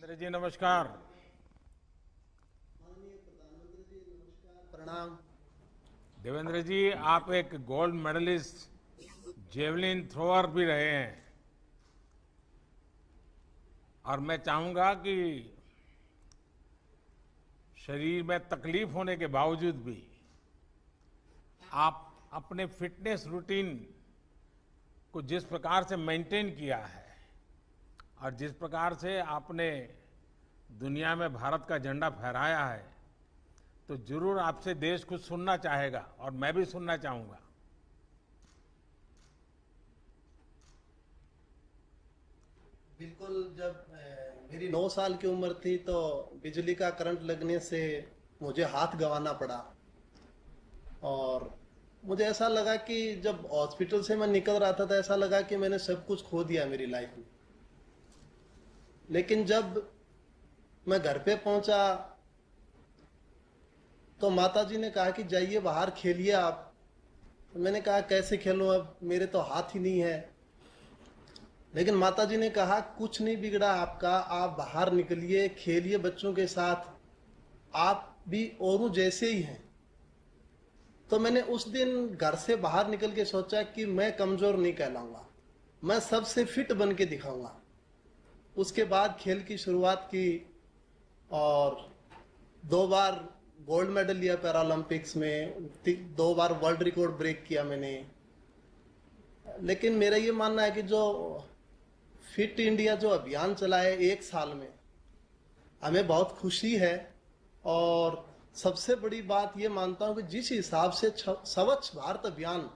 देवेंद्र जी नमस्कार। माननीय प्रधानमंत्री जी नमस्कार, प्रणाम। देवेंद्र जी, आप एक गोल्ड मेडलिस्ट जेवलिन थ्रोअर भी रहे हैं और मैं चाहूंगा कि शरीर में तकलीफ होने के बावजूद भी आप अपने फिटनेस रूटीन को जिस प्रकार से मेंटेन किया है और जिस प्रकार से आपने दुनिया में भारत का झंडा फहराया है, तो जरूर आपसे देश कुछ सुनना चाहेगा और मैं भी सुनना चाहूंगा। बिल्कुल। जब मेरी 9 साल की उम्र थी तो बिजली का करंट लगने से मुझे हाथ गंवाना पड़ा। और मुझे ऐसा लगा कि जब हॉस्पिटल से मैं निकल रहा था तो ऐसा लगा कि मैंने सब कुछ खो दिया मेरी लाइफ में। लेकिन जब मैं घर पे पहुंचा तो माताजी ने कहा कि जाइए बाहर खेलिए आप। तो मैंने कहा कैसे खेलूं, अब मेरे तो हाथ ही नहीं है। लेकिन माताजी ने कहा कुछ नहीं बिगड़ा आपका, आप बाहर निकलिए, खेलिए बच्चों के साथ, आप भी औरों जैसे ही हैं। तो मैंने उस दिन घर से बाहर निकल के सोचा कि मैं कमजोर नहीं कहलाऊंगा, मैं सबसे फिट बन के दिखाऊंगा। उसके बाद खेल की शुरुआत की और 2 बार गोल्ड मेडल लिया पैरालंपिक्स में, 2 बार वर्ल्ड रिकॉर्ड ब्रेक किया मैंने। लेकिन मेरा ये मानना है कि जो फिट इंडिया जो अभियान चला है 1 साल में, हमें बहुत खुशी है। और सबसे बड़ी बात ये मानता हूं कि जिस हिसाब से स्वच्छ भारत अभियान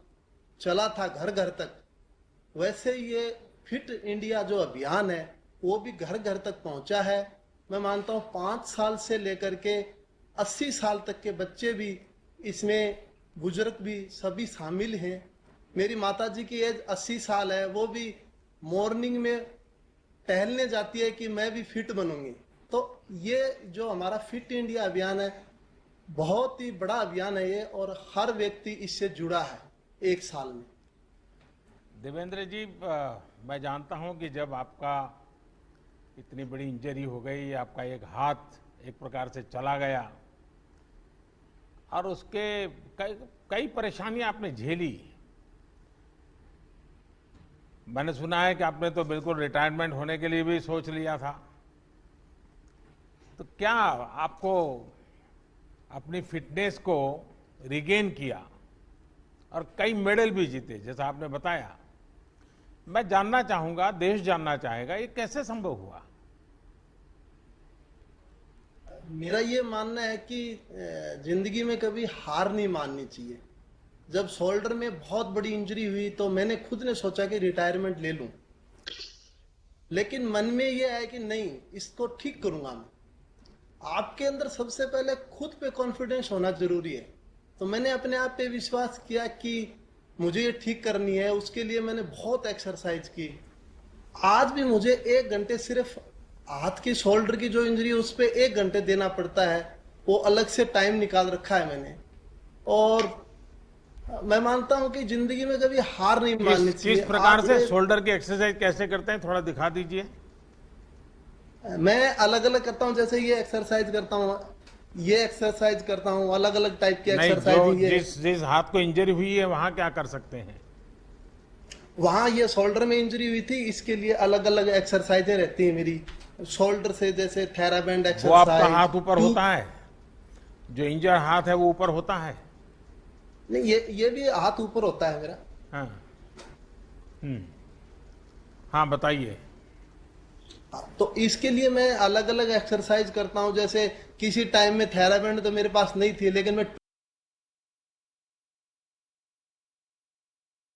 चला था घर घर तक, वैसे ये फिट इंडिया जो अभियान है वो भी घर घर तक पहुंचा है। मैं मानता हूं 5 साल से लेकर के 80 साल तक के बच्चे भी इसमें, बुजुर्ग भी, सभी शामिल हैं। मेरी माताजी की एज 80 साल है, वो भी मॉर्निंग में टहलने जाती है कि मैं भी फिट बनूंगी। तो ये जो हमारा फिट इंडिया अभियान है बहुत ही बड़ा अभियान है ये, और हर व्यक्ति इससे जुड़ा है 1 साल में। देवेंद्र जी, मैं जानता हूं कि जब आपका इतनी बड़ी इंजरी हो गई, आपका एक हाथ एक प्रकार से चला गया और उसके कई परेशानियां आपने झेली। मैंने सुना है कि आपने तो बिल्कुल रिटायरमेंट होने के लिए भी सोच लिया था। तो क्या आपको अपनी फिटनेस को रिगेन किया और कई मेडल भी जीते जैसा आपने बताया। मैं जानना चाहूंगा, देश जानना चाहेगा, ये कैसे संभव हुआ? मेरा ये मानना है कि जिंदगी में कभी हार नहीं माननी चाहिए। जब शोल्डर में बहुत बड़ी इंजरी हुई तो मैंने खुद ने सोचा कि रिटायरमेंट ले लूं। लेकिन मन में ये है कि नहीं, इसको ठीक करूंगा मैं। आपके अंदर सबसे पहले खुद पे कॉन्फिडेंस होना जरूरी है। तो मैंने अपने आप पे विश्वास किया कि मुझे ये ठीक करनी है। उसके लिए मैंने बहुत एक्सरसाइज की। आज भी मुझे 1 घंटे सिर्फ हाथ की शोल्डर की जो इंजरी है उस पर 1 घंटे देना पड़ता है। वो अलग से टाइम निकाल रखा है मैंने। और मैं मानता हूं कि जिंदगी में कभी हार नहीं माननी चाहिए। किस प्रकार से शोल्डर की एक्सरसाइज कैसे करते हैं, थोड़ा दिखा दीजिए। मैं अलग अलग करता हूं, जैसे ये एक्सरसाइज करता हूं, ये एक्सरसाइज करता हूं, अलग अलग टाइप की नहीं, एक्सरसाइज। ये जिस हाथ को इंजरी हुई है वहां क्या कर सकते हैं? वहां ये शोल्डर में इंजरी हुई थी, इसके लिए अलग अलग एक्सरसाइजें रहती है मेरी। शोल्डर से जैसे थेराबैंड वो आपका एक्सरसाइज। हाथ ऊपर होता है, जो इंजर हाथ है वो ऊपर होता है? नहीं, ये भी हाथ ऊपर होता है मेरा। हाँ। हम्म। हाँ, बताइए। तो इसके लिए मैं अलग अलग एक्सरसाइज करता हूं। जैसे किसी टाइम में थेराबैंड तो मेरे पास नहीं थी, लेकिन मैं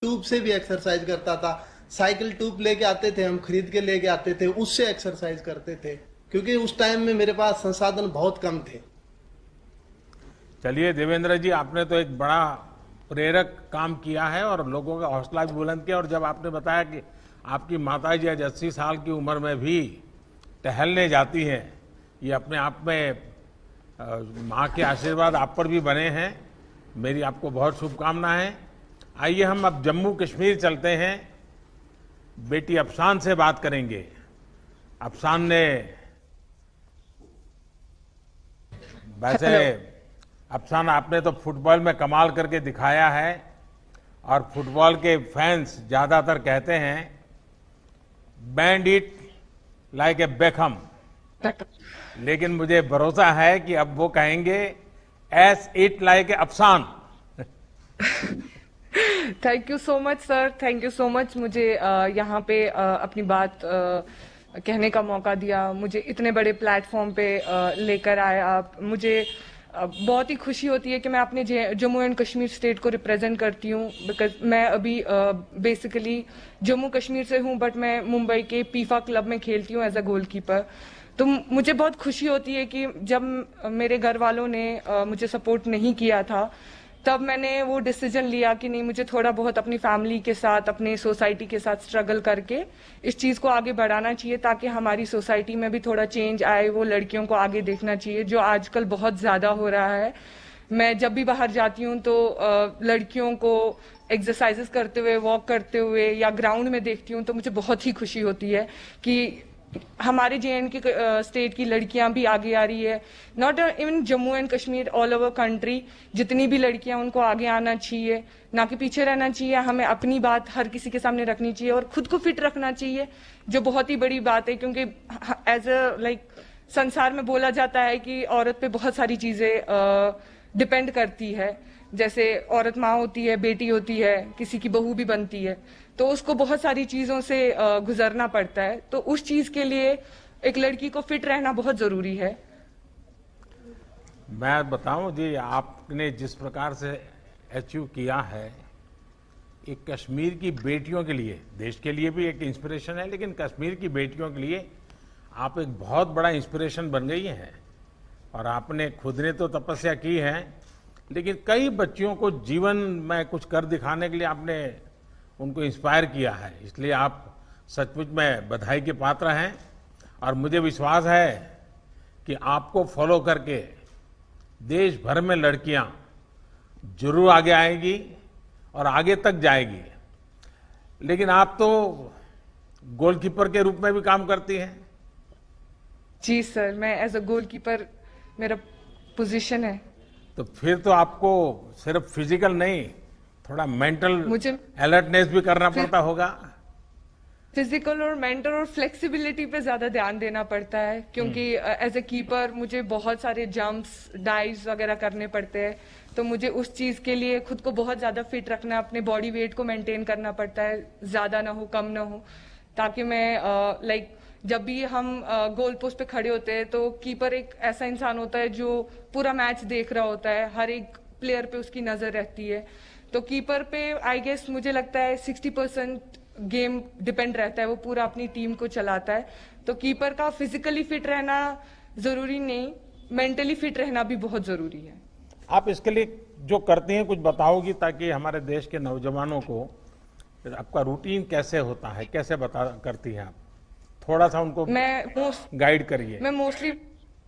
ट्यूब से भी एक्सरसाइज करता था। साइकिल ट्यूब लेके आते थे, हम खरीद के लेके आते थे, उससे एक्सरसाइज करते थे, क्योंकि उस टाइम में मेरे पास संसाधन बहुत कम थे। चलिए देवेंद्र जी, आपने तो एक बड़ा प्रेरक काम किया है और लोगों का हौसला भी बुलंद किया। और जब आपने बताया कि आपकी माताजी आज 80 साल की उम्र में भी टहलने जाती हैं, ये अपने आप में माँ के आशीर्वाद आप पर भी बने हैं। मेरी आपको बहुत शुभकामनाएं। आइए हम अब जम्मू कश्मीर चलते हैं, बेटी अफसान से बात करेंगे। अफसान ने वैसे हेलो। अफसान, आपने तो फुटबॉल में कमाल करके दिखाया है और फुटबॉल के फैंस ज्यादातर कहते हैं band it like a Beckham, लेकिन मुझे भरोसा है कि अब वो कहेंगे S it like a Afsan. Thank you so much sir, thank you so much. मुझे यहाँ पे अपनी बात कहने का मौका दिया, मुझे इतने बड़े प्लेटफॉर्म पे लेकर आए आप। मुझे बहुत ही खुशी होती है कि मैं अपने जम्मू एंड कश्मीर स्टेट को रिप्रेजेंट करती हूँ, बिकॉज मैं अभी बेसिकली जम्मू कश्मीर से हूँ, बट मैं मुंबई के पीफा क्लब में खेलती हूँ एज अ गोलकीपर। तो मुझे बहुत खुशी होती है कि जब मेरे घर वालों ने मुझे सपोर्ट नहीं किया था, तब मैंने वो डिसीजन लिया कि नहीं, मुझे थोड़ा बहुत अपनी फैमिली के साथ, अपने सोसाइटी के साथ स्ट्रगल करके इस चीज को आगे बढ़ाना चाहिए, ताकि हमारी सोसाइटी में भी थोड़ा चेंज आए। वो लड़कियों को आगे देखना चाहिए, जो आजकल बहुत ज्यादा हो रहा है। मैं जब भी बाहर जाती हूँ तो लड़कियों को एक्सरसाइजेस करते हुए, वॉक करते हुए या ग्राउंड में देखती हूँ, तो मुझे बहुत ही खुशी होती है कि हमारे JNK स्टेट की लड़कियां भी आगे आ रही है। Not even Jammu and Kashmir, all over country जितनी भी लड़कियां, उनको आगे आना चाहिए, ना कि पीछे रहना चाहिए। हमें अपनी बात हर किसी के सामने रखनी चाहिए और खुद को फिट रखना चाहिए, जो बहुत ही बड़ी बात है। क्योंकि एज अ लाइक संसार में बोला जाता है कि औरत पे बहुत सारी चीजें डिपेंड करती है, जैसे औरत माँ होती है, बेटी होती है, किसी की बहू भी बनती है, तो उसको बहुत सारी चीजों से गुजरना पड़ता है। तो उस चीज के लिए एक लड़की को फिट रहना बहुत जरूरी है। मैं बताऊं जी, आपने जिस प्रकार से अचीव किया है, एक कश्मीर की बेटियों के लिए, देश के लिए भी एक इंस्पिरेशन है, लेकिन कश्मीर की बेटियों के लिए आप एक बहुत बड़ा इंस्पिरेशन बन गई हैं। और आपने खुद ने तो तपस्या की है, लेकिन कई बच्चियों को जीवन में कुछ कर दिखाने के लिए आपने उनको इंस्पायर किया है। इसलिए आप सचमुच में बधाई के पात्र हैं और मुझे विश्वास है कि आपको फॉलो करके देश भर में लड़कियां जरूर आगे आएंगी और आगे तक जाएगी। लेकिन आप तो गोलकीपर के रूप में भी काम करती हैं। जी सर, मैं एज अ गोलकीपर मेरा पोजीशन है। तो फिर तो आपको सिर्फ फिजिकल नहीं, थोड़ा मेंटल मुझे अलर्टनेस भी करना पड़ता होगा। फिजिकल और मेंटल और फ्लेक्सिबिलिटी पे ज्यादा ध्यान देना पड़ता है, क्योंकि एज ए कीपर मुझे बहुत सारे जंप्स, डाइव्स वगैरह करने पड़ते हैं। तो मुझे उस चीज के लिए खुद को बहुत ज्यादा फिट रखना, अपने बॉडी वेट को मेंटेन करना पड़ता है, ज्यादा ना हो कम ना हो, ताकि मैं लाइक जब भी हम गोल पोस्ट पे खड़े होते हैं, तो कीपर एक ऐसा इंसान होता है जो पूरा मैच देख रहा होता है, हर एक प्लेयर पे उसकी नजर रहती है। तो कीपर पे आई गेस मुझे लगता है 60% गेम डिपेंड रहता है, वो पूरा अपनी टीम को चलाता है। तो कीपर का फिजिकली फिट रहना जरूरी नहीं, मेंटली फिट रहना भी बहुत जरूरी है। आप इसके लिए जो करती हैं कुछ बताओगी, ताकि हमारे देश के नौजवानों को आपका रूटीन कैसे होता है, कैसे बता करती हैं आप, थोड़ा सा उनको गाइड करिए। मैं मोस्टली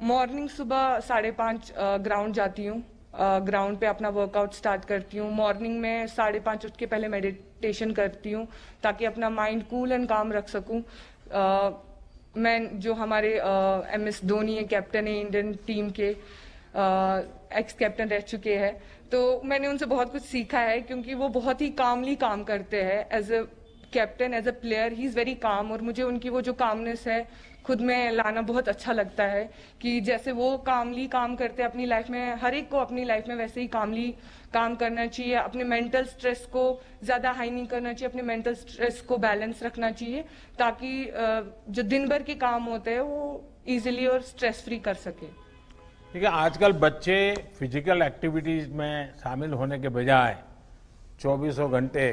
मॉर्निंग सुबह 5:30 ग्राउंड जाती हूँ, ग्राउंड पे अपना वर्कआउट स्टार्ट करती हूँ। मॉर्निंग में 5:30 उठ के पहले मेडिटेशन करती हूँ, ताकि अपना माइंड कूल एंड काम रख सकूँ। मैं जो हमारे MS धोनी है, कैप्टन है इंडियन टीम के, एक्स कैप्टन रह चुके हैं, तो मैंने उनसे बहुत कुछ सीखा है, क्योंकि वो बहुत ही कामली काम करते हैं। As a captain, as a player, he is very calm, और मुझे उनकी वो जो कामनेस है खुद में लाना बहुत अच्छा लगता है, कि जैसे वो कामली काम करते हैं अपनी लाइफ में, हर एक को अपनी लाइफ में वैसे ही कामली काम करना चाहिए। अपने मेंटल स्ट्रेस को ज्यादा हाई नहीं करना चाहिए, अपने मेंटल स्ट्रेस को बैलेंस रखना चाहिए, ताकि जो दिन भर के काम होते हैं वो इजीली और स्ट्रेस फ्री कर सके। देखिए, आजकल बच्चे फिजिकल एक्टिविटीज में शामिल होने के बजाय 24 घंटे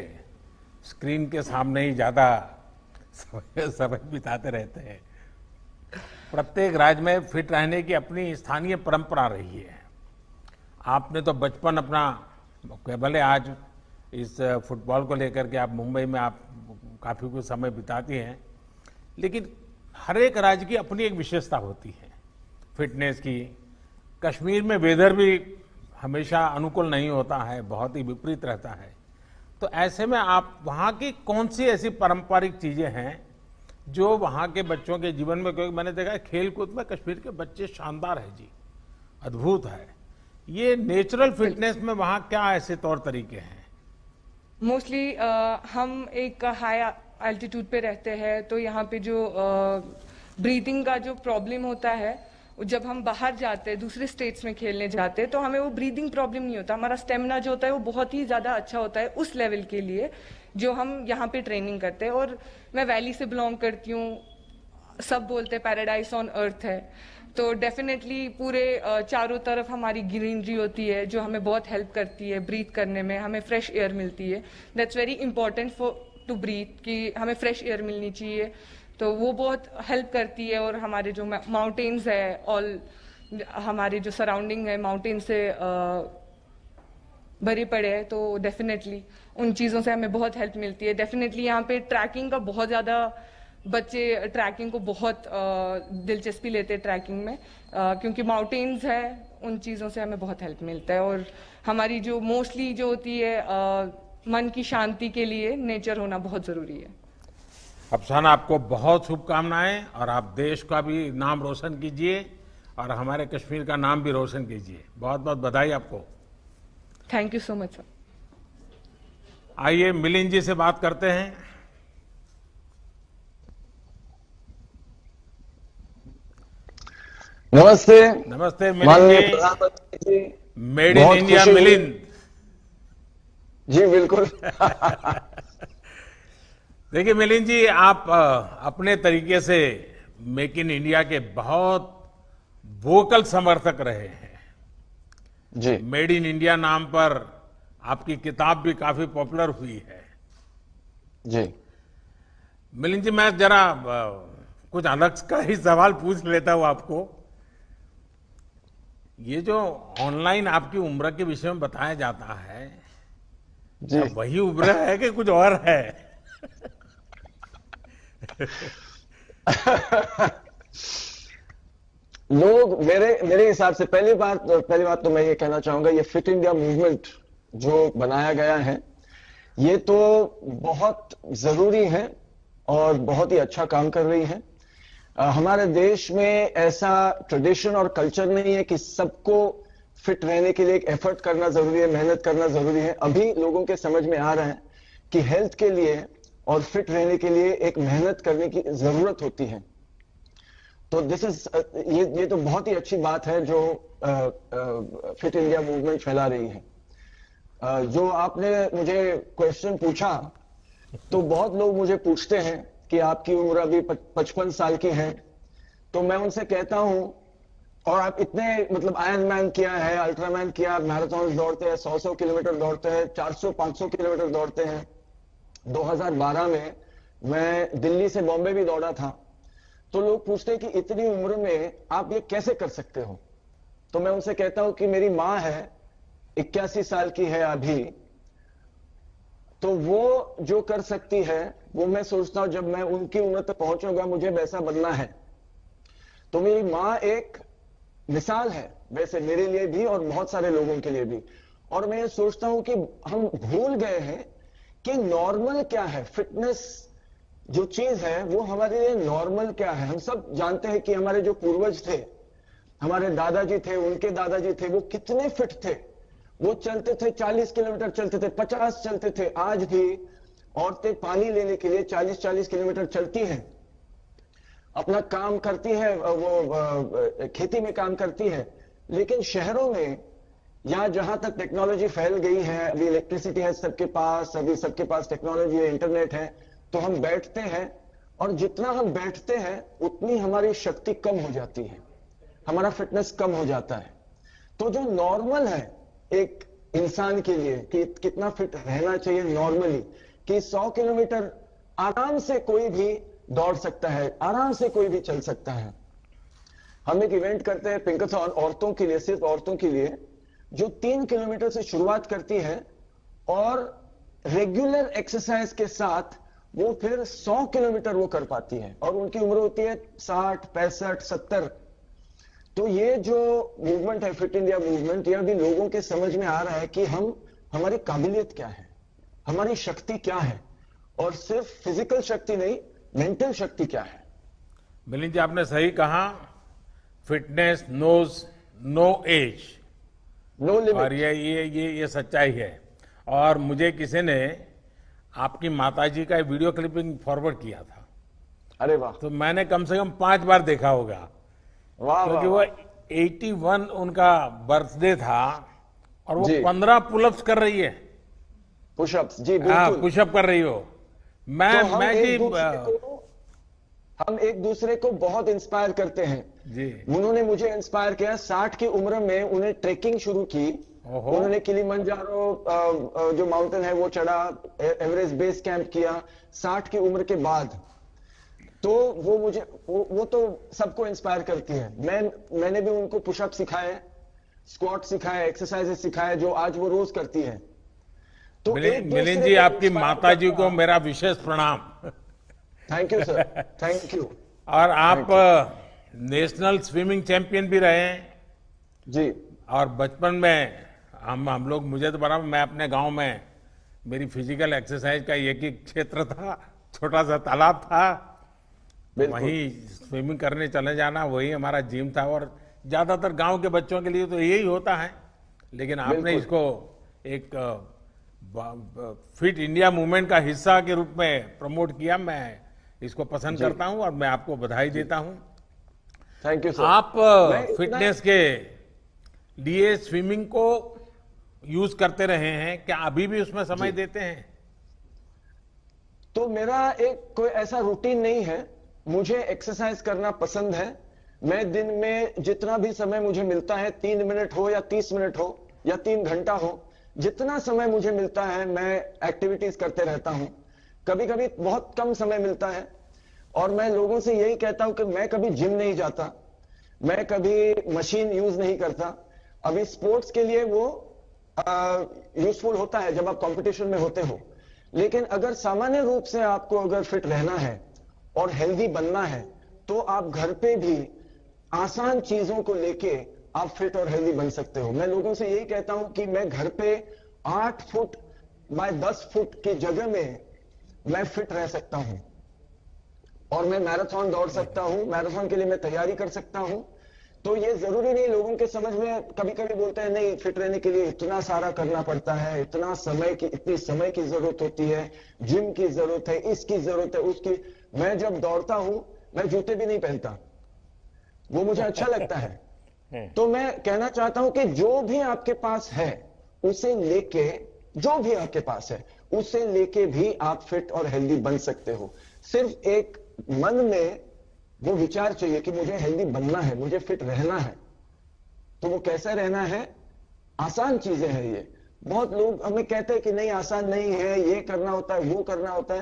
स्क्रीन के सामने ही ज्यादा समय बिताते रहते हैं। प्रत्येक राज्य में फिट रहने की अपनी स्थानीय परंपरा रही है। आपने तो बचपन अपना, भले आज इस फुटबॉल को लेकर के आप मुंबई में आप काफी कुछ समय बिताती हैं, लेकिन हर एक राज्य की अपनी एक विशेषता होती है फिटनेस की। कश्मीर में वेदर भी हमेशा अनुकूल नहीं होता है, बहुत ही विपरीत रहता है। तो ऐसे में आप वहाँ की कौन सी ऐसी पारंपरिक चीजें हैं जो वहाँ के बच्चों के जीवन में, क्योंकि मैंने देखा है खेल कूद में कश्मीर के बच्चे शानदार हैं जी, अद्भुत है। ये नेचुरल फिटनेस में वहाँ क्या ऐसे तौर तरीके हैं? मोस्टली हम एक हाई एल्टीट्यूड पे रहते हैं, तो यहाँ पे जो ब्रीथिंग का जो प्रॉब्लम होता है, जब हम बाहर जाते हैं दूसरे स्टेट्स में खेलने जाते हैं, तो हमें वो ब्रीदिंग प्रॉब्लम नहीं होता। हमारा स्टेमिना जो होता है वो बहुत ही ज्यादा अच्छा होता है उस लेवल के लिए जो हम यहाँ पे ट्रेनिंग करते हैं। और मैं वैली से बिलोंग करती हूँ, सब बोलते हैं पैराडाइज ऑन अर्थ है, तो डेफिनेटली पूरे चारों तरफ हमारी ग्रीनरी होती है जो हमें बहुत हेल्प करती है ब्रीथ करने में, हमें फ्रेश एयर मिलती है। That's very important for to breathe कि हमें फ्रेश एयर मिलनी चाहिए, तो वो बहुत हेल्प करती है। और हमारे जो माउंटेन्स है, ऑल हमारे जो सराउंडिंग है माउंटेन से भरे पड़े हैं, तो डेफिनेटली उन चीज़ों से हमें बहुत हेल्प मिलती है। डेफिनेटली यहाँ पे ट्रैकिंग का बहुत ज़्यादा बच्चे ट्रैकिंग को बहुत दिलचस्पी लेते हैं ट्रैकिंग में, क्योंकि माउंटेन्स है, उन चीज़ों से हमें बहुत हेल्प मिलता है। और हमारी जो मोस्टली जो होती है मन की शांति के लिए नेचर होना बहुत ज़रूरी है। अफसाना, आपको बहुत शुभकामनाएं और आप देश का भी नाम रोशन कीजिए और हमारे कश्मीर का नाम भी रोशन कीजिए। बहुत बहुत बधाई आपको। Thank you so much sir. आइए मिलिंद जी से बात करते हैं। नमस्ते। नमस्ते मिलिंद माननीय जी। प्रधानमंत्री जी, मेड इन बहुत इंडिया खुशी हुई। मिलिंद। जी बिल्कुल। देखिए मिलिंद जी, आप अपने तरीके से मेक इन इंडिया के बहुत वोकल समर्थक रहे हैं। जी मेड इन इंडिया नाम पर आपकी किताब भी काफी पॉपुलर हुई है। जी मिलिंद जी, मैं जरा कुछ अलग का ही सवाल पूछ लेता हूं आपको। ये जो ऑनलाइन आपकी उम्र के विषय में बताया जाता है, जी क्या वही उम्र है कि कुछ और है? लोग मेरे हिसाब से पहली बात तो मैं ये कहना चाहूंगा, ये फिट इंडिया मूवमेंट जो बनाया गया है ये तो बहुत जरूरी है और बहुत ही अच्छा काम कर रही है। हमारे देश में ऐसा ट्रेडिशन और कल्चर नहीं है कि सबको फिट रहने के लिए एक एफर्ट करना जरूरी है, मेहनत करना जरूरी है। अभी लोगों के समझ में आ रहा है कि हेल्थ के लिए और फिट रहने के लिए एक मेहनत करने की जरूरत होती है। तो ये तो बहुत ही अच्छी बात है जो फिट इंडिया मूवमेंट फैला रही है। जो आपने मुझे क्वेश्चन पूछा, तो बहुत लोग मुझे पूछते हैं कि आपकी उम्र अभी 55 साल की है, तो मैं उनसे कहता हूं, और आप इतने मतलब आयरन मैन किया है, अल्ट्रामैन किया, मैराथन दौड़ते हैं, 100 किलोमीटर दौड़ते हैं, 400-500 किलोमीटर दौड़ते हैं। 2012 में मैं दिल्ली से बॉम्बे भी दौड़ा था। तो लोग पूछते हैं कि इतनी उम्र में आप ये कैसे कर सकते हो? तो मैं उनसे कहता हूं कि मेरी मां है, 81 साल की है अभी, तो वो जो कर सकती है वो मैं सोचता हूं जब मैं उनकी उम्र तक पहुंचूंगा मुझे वैसा बनना है। तो मेरी मां एक मिसाल है वैसे मेरे लिए भी और बहुत सारे लोगों के लिए भी। और मैं ये सोचता हूं कि हम भूल गए हैं कि नॉर्मल क्या है। फिटनेस जो चीज है वो हमारे लिए नॉर्मल क्या है। हम सब जानते हैं कि हमारे जो पूर्वज थे, हमारे दादाजी थे, उनके दादाजी थे, वो कितने फिट थे। वो चलते थे, 40 किलोमीटर चलते थे, 50 चलते थे। आज भी औरतें पानी लेने के लिए 40-40 किलोमीटर चलती हैं, अपना काम करती है, वो खेती में काम करती है। लेकिन शहरों में या जहां तक टेक्नोलॉजी फैल गई है, अभी इलेक्ट्रिसिटी है सबके पास, अभी सबके पास टेक्नोलॉजी है, इंटरनेट है, तो हम बैठते हैं और जितना हम बैठते हैं उतनी हमारी शक्ति कम हो जाती है, हमारा फिटनेस कम हो जाता है। तो जो नॉर्मल है एक इंसान के लिए कि कितना फिट रहना चाहिए नॉर्मली, कि 100 किलोमीटर आराम से कोई भी दौड़ सकता है, आराम से कोई भी चल सकता है। हम एक इवेंट करते हैं पिंकाथॉन औरतों के लिए, सिर्फ औरतों के लिए, जो 3 किलोमीटर से शुरुआत करती है और रेगुलर एक्सरसाइज के साथ वो फिर 100 किलोमीटर वो कर पाती है, और उनकी उम्र होती है 60, 65, 70। तो ये जो मूवमेंट है फिट इंडिया मूवमेंट, ये अभी लोगों के समझ में आ रहा है कि हमारी काबिलियत क्या है, हमारी शक्ति क्या है, और सिर्फ फिजिकल शक्ति नहीं, मेंटल शक्ति क्या है। मिलिंद जी, आपने सही कहा, fitness knows no age. No और लिमिट। ये सच्चाई है। और मुझे किसी ने आपकी माताजी का वीडियो क्लिपिंग फॉरवर्ड किया था, अरे वाह तो मैंने कम से कम 5 बार देखा होगा, वाह वाह क्योंकि वो वाह। 81 उनका बर्थडे था और वो जी। 15 पुलअप्स कर रही है। पुशअप्स, जी हाँ, बिल्कुल। पुशअप कर रही हो। मैं तो हम मैं जी हम एक दूसरे को बहुत इंस्पायर करते हैं। जी। उन्होंने मुझे इंस्पायर किया। 60 की उम्र में उन्हें ट्रेकिंग शुरू की। ओहो। उन्होंने किलिमंजारो जो माउंटेन है वो चढ़ा, एवरेस्ट बेस कैंप किया 60 की उम्र के बाद। तो वो मुझे वो तो सबको इंस्पायर करती है। मैंने भी उनको पुशअप सिखाए, स्क्वाट सिखाए, एक्सरसाइजेस सिखाए, जो आज वो रोज करती है। तो एक दूसरे मिलिंद जी, को आपकी इंस्पायर माताजी करना- को मेरा विशेष प्रणाम। Thank you sir, thank you. और आप नेशनल स्विमिंग चैंपियन भी रहे हैं। जी और बचपन में हम लोग, मुझे तो बड़ा, मैं अपने गांव में, मेरी फिजिकल एक्सरसाइज का एक ही क्षेत्र था, छोटा सा तालाब था, बिल्कुल। वहीं स्विमिंग करने चले जाना, वही हमारा जिम था। और ज्यादातर गांव के बच्चों के लिए तो यही होता है, लेकिन आपने बिल्कुल। इसको एक फिट इंडिया मूवमेंट का हिस्सा के रूप में प्रमोट किया। मैं इसको पसंद जी। करता हूं और मैं आपको बधाई देता हूं। Thank you sir. आप मैं इतना- फिटनेस के लिए स्विमिंग को यूज करते रहे हैं, क्या अभी भी उसमें समय देते हैं? तो मेरा एक कोई ऐसा रूटीन नहीं है। मुझे एक्सरसाइज करना पसंद है। मैं दिन में जितना भी समय मुझे मिलता है, 3 मिनट हो या 30 मिनट हो या 3 घंटा हो, जितना समय मुझे मिलता है मैं एक्टिविटीज करते रहता हूं। कभी कभी बहुत कम समय मिलता है और मैं लोगों से यही कहता हूं कि मैं कभी जिम नहीं जाता, मैं कभी मशीन यूज नहीं करता। अभी स्पोर्ट्स के लिए वो यूजफुल होता है जब आप कंपटीशन में होते हो, लेकिन अगर सामान्य रूप से आपको अगर फिट रहना है और हेल्दी बनना है, तो आप घर पे भी आसान चीजों को लेके आप फिट और हेल्दी बन सकते हो। मैं लोगों से यही कहता हूं कि मैं घर पे 8 फुट बाय 10 फुट की जगह में मैं फिट रह सकता हूं और मैं मैराथन दौड़ सकता हूं, मैराथन के लिए मैं तैयारी कर सकता हूं। तो ये जरूरी नहीं, लोगों के समझ में कभी कभी बोलते हैं नहीं, फिट रहने के लिए इतना सारा करना पड़ता है, इतनी समय की जरूरत होती है, जिम की जरूरत है, इसकी जरूरत है, उसकी। मैं जब दौड़ता हूं, मैं जूते भी नहीं पहनता, वो मुझे अच्छा लगता है। तो मैं कहना चाहता हूं कि जो भी आपके पास है उसे लेके, जो भी आपके पास है उसे लेके भी आप फिट और हेल्दी बन सकते हो। सिर्फ एक मन में वो विचार चाहिए कि मुझे हेल्दी बनना है, मुझे फिट रहना है। तो वो कैसा रहना है? आसान चीजें हैं ये। बहुत लोग हमें कहते हैं कि नहीं, आसान नहीं है, ये करना होता है, वो करना होता है।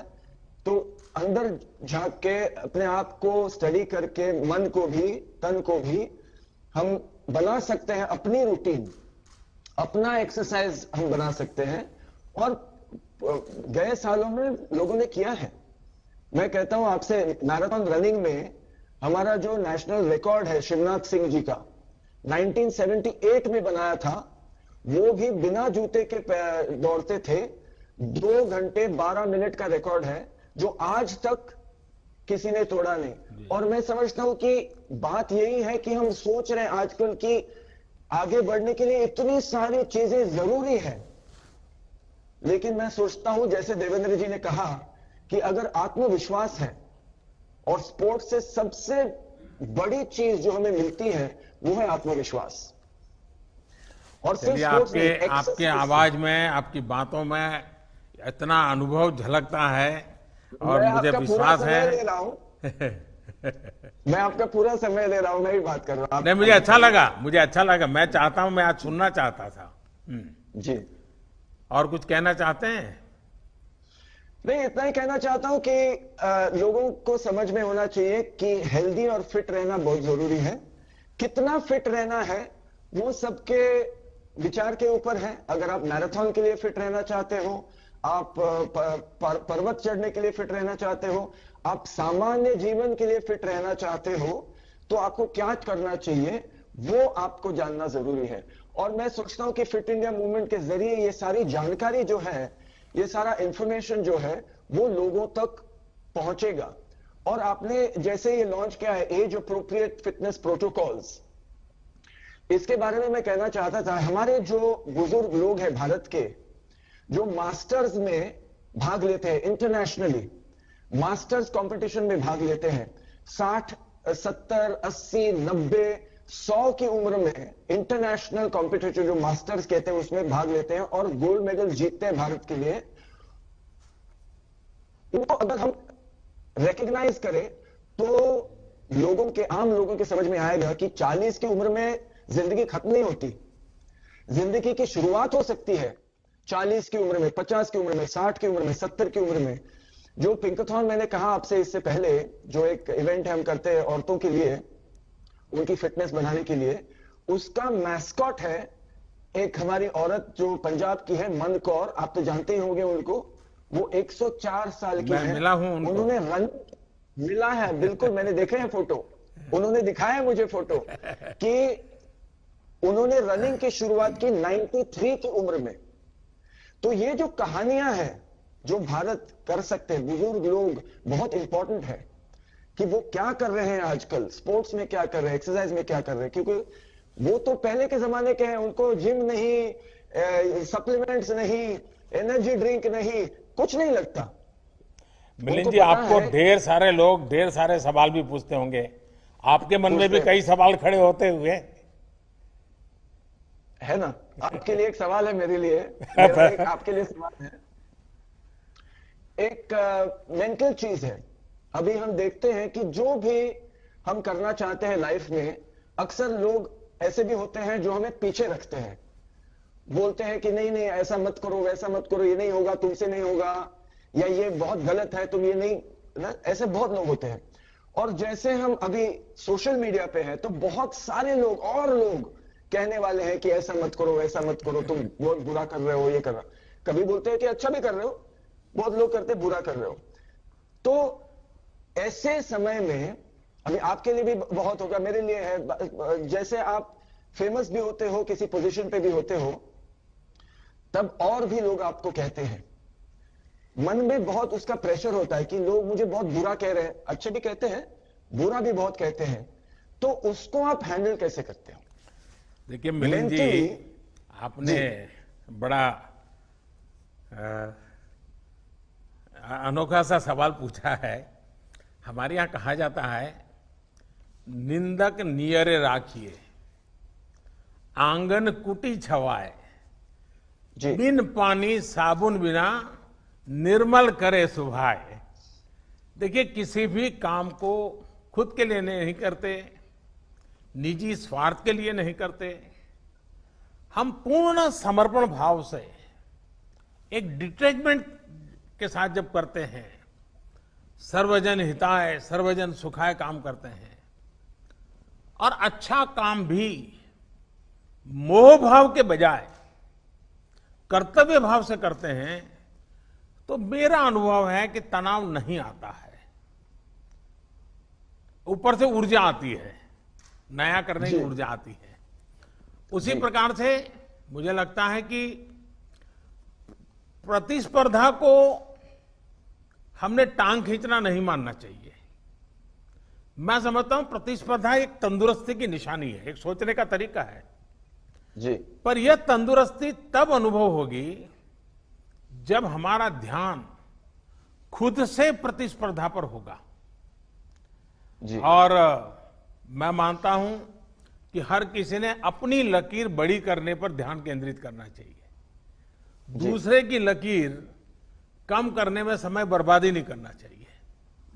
तो अंदर झांक के अपने आप को स्टडी करके मन को भी तन को भी हम बना सकते हैं, अपनी रूटीन, अपना एक्सरसाइज हम बना सकते हैं। और गए सालों में लोगों ने किया है। मैं कहता हूं आपसे, मैराथन रनिंग में हमारा जो नेशनल रिकॉर्ड है शिवनाथ सिंह जी का 1978 में बनाया था, वो भी बिना जूते के दौड़ते थे। 2 घंटे 12 मिनट का रिकॉर्ड है जो आज तक किसी ने तोड़ा नहीं। और मैं समझता हूं कि बात यही है कि हम सोच रहे हैं आजकल कि आगे बढ़ने के लिए इतनी सारी चीजें जरूरी है, लेकिन मैं सोचता हूं जैसे देवेंद्र जी ने कहा कि अगर आत्मविश्वास है, और स्पोर्ट्स से सबसे बड़ी चीज जो हमें मिलती है वो है आत्मविश्वास। और सिर्फ चलिए, स्पोर्ट्स नहीं, आपके एक्सरसाइज आवाज में, आपकी बातों में इतना अनुभव झलकता है और मैं मुझे आपका पूरा विश्वास समय है। ले रहा हूं। मैं आपका पूरा समय ले रहा हूं, मैं ही बात कर रहा हूं। नहीं, मुझे अच्छा लगा, मैं चाहता हूं, मैं आज सुनना चाहता था। जी, और कुछ कहना चाहते हैं? नहीं, इतना ही कहना चाहता हूं कि लोगों को समझ में होना चाहिए कि हेल्दी और फिट रहना बहुत जरूरी है। कितना फिट रहना है वो सबके विचार के ऊपर है। अगर आप मैराथन के लिए फिट रहना चाहते हो, आप पर्वत चढ़ने के लिए फिट रहना चाहते हो, आप सामान्य जीवन के लिए फिट रहना चाहते हो, तो आपको क्या करना चाहिए वो आपको जानना जरूरी है। और मैं सोचता हूं कि फिट इंडिया मूवमेंट के जरिए ये सारी जानकारी जो है, ये सारा इंफॉर्मेशन जो है, वो लोगों तक पहुंचेगा। और आपने जैसे ये लॉन्च किया है एज अप्रोप्रिएट फिटनेस प्रोटोकॉल्स, इसके बारे में मैं कहना चाहता था, हमारे जो बुजुर्ग लोग हैं भारत के, जो मास्टर्स में भाग लेते हैं, इंटरनेशनली मास्टर्स कंपटीशन में भाग लेते हैं, 60, 70, 80, 90, 100 की उम्र में इंटरनेशनल कॉम्पिटिशन जो मास्टर्स कहते हैं उसमें भाग लेते हैं और गोल्ड मेडल जीतते हैं भारत के लिए, उनको अगर हम रिकॉग्नाइज करें तो लोगों के, आम लोगों के समझ में आएगा कि 40 की उम्र में जिंदगी खत्म नहीं होती, जिंदगी की शुरुआत हो सकती है 40 की उम्र में, 50 की उम्र में, 60 की उम्र में, 70 की उम्र में। जो पिंकाथॉन मैंने कहा आपसे इससे पहले, जो एक इवेंट हम करते हैं औरतों के लिए, उनकी फिटनेस बढ़ाने के लिए, उसका मैस्कॉट है एक हमारी औरत जो पंजाब की है, मन कौर, आप तो जानते ही होंगे उनको। वो 104 साल की मैं है। मिला हूं उनको। उन्होंने रन मिला है, बिल्कुल, मैंने देखे हैं फोटो, उन्होंने दिखाया है मुझे फोटो कि उन्होंने रनिंग की शुरुआत की 93 की उम्र में। तो ये जो कहानियां हैं जो भारत कर सकते हैं, बुजुर्ग लोग, बहुत इंपॉर्टेंट है कि वो क्या कर रहे हैं आजकल, स्पोर्ट्स में क्या कर रहे हैं, एक्सरसाइज में क्या कर रहे हैं, क्योंकि वो तो पहले के जमाने के हैं, उनको जिम नहीं, सप्लीमेंट्स नहीं, एनर्जी ड्रिंक नहीं, कुछ नहीं लगता। मिलिंद जी, आपको ढेर सारे लोग ढेर सारे सवाल भी पूछते होंगे, आपके मन में भी कई सवाल खड़े होते हुए है ना? आपके लिए एक सवाल है, मेरे लिए मेरा एक आपके लिए सवाल है। एक मेंटल चीज है। अभी हम देखते हैं कि जो भी हम करना चाहते हैं लाइफ में, अक्सर लोग ऐसे भी होते हैं जो हमें पीछे रखते हैं, बोलते हैं कि नहीं नहीं ऐसा मत करो, वैसा मत करो, ये नहीं होगा, तुमसे नहीं होगा, या ये बहुत गलत है, तुम ये नहीं ना, ऐसे बहुत लोग होते हैं। और जैसे हम अभी सोशल मीडिया पे हैं तो बहुत सारे लोग और लोग कहने वाले हैं कि ऐसा मत करो, ऐसा मत करो, तुम बहुत बुरा कर रहे हो, ये कर रहे हो। कभी बोलते हैं कि अच्छा भी कर रहे हो, बहुत लोग करते हैं बुरा कर रहे हो। तो ऐसे समय में, अभी आपके लिए भी बहुत होगा, मेरे लिए है, जैसे आप फेमस भी होते हो, किसी पोजीशन पे भी होते हो, तब और भी लोग आपको कहते हैं, मन में बहुत उसका प्रेशर होता है कि लोग मुझे बहुत बुरा कह रहे हैं, अच्छे भी कहते हैं, बुरा भी बहुत कहते हैं, तो उसको आप हैंडल कैसे करते हो? देखिए मिलिंद जी, आपने बड़ा अनोखा सा सवाल पूछा है। हमारे यहां कहा जाता है, निंदक नियरे राखिए, आंगन कुटी छवाए, बिन पानी साबुन बिना निर्मल करे सुभाए। देखिए, किसी भी काम को खुद के लिए नहीं करते, निजी स्वार्थ के लिए नहीं करते, हम पूर्ण समर्पण भाव से, एक डिटैचमेंट के साथ जब करते हैं, सर्वजन हिताय सर्वजन सुखाय काम करते हैं, और अच्छा काम भी मोह भाव के बजाय कर्तव्य भाव से करते हैं, तो मेरा अनुभव है कि तनाव नहीं आता है, ऊपर से ऊर्जा आती है, नया करने की ऊर्जा आती है। उसी प्रकार से मुझे लगता है कि प्रतिस्पर्धा को हमने टांग खींचना नहीं मानना चाहिए। मैं समझता हूं प्रतिस्पर्धा एक तंदुरुस्ती की निशानी है, एक सोचने का तरीका है जी। पर यह तंदुरुस्ती तब अनुभव होगी जब हमारा ध्यान खुद से प्रतिस्पर्धा पर होगा जी। और मैं मानता हूं कि हर किसी ने अपनी लकीर बड़ी करने पर ध्यान केंद्रित करना चाहिए, दूसरे की लकीर कम करने में समय बर्बादी नहीं करना चाहिए।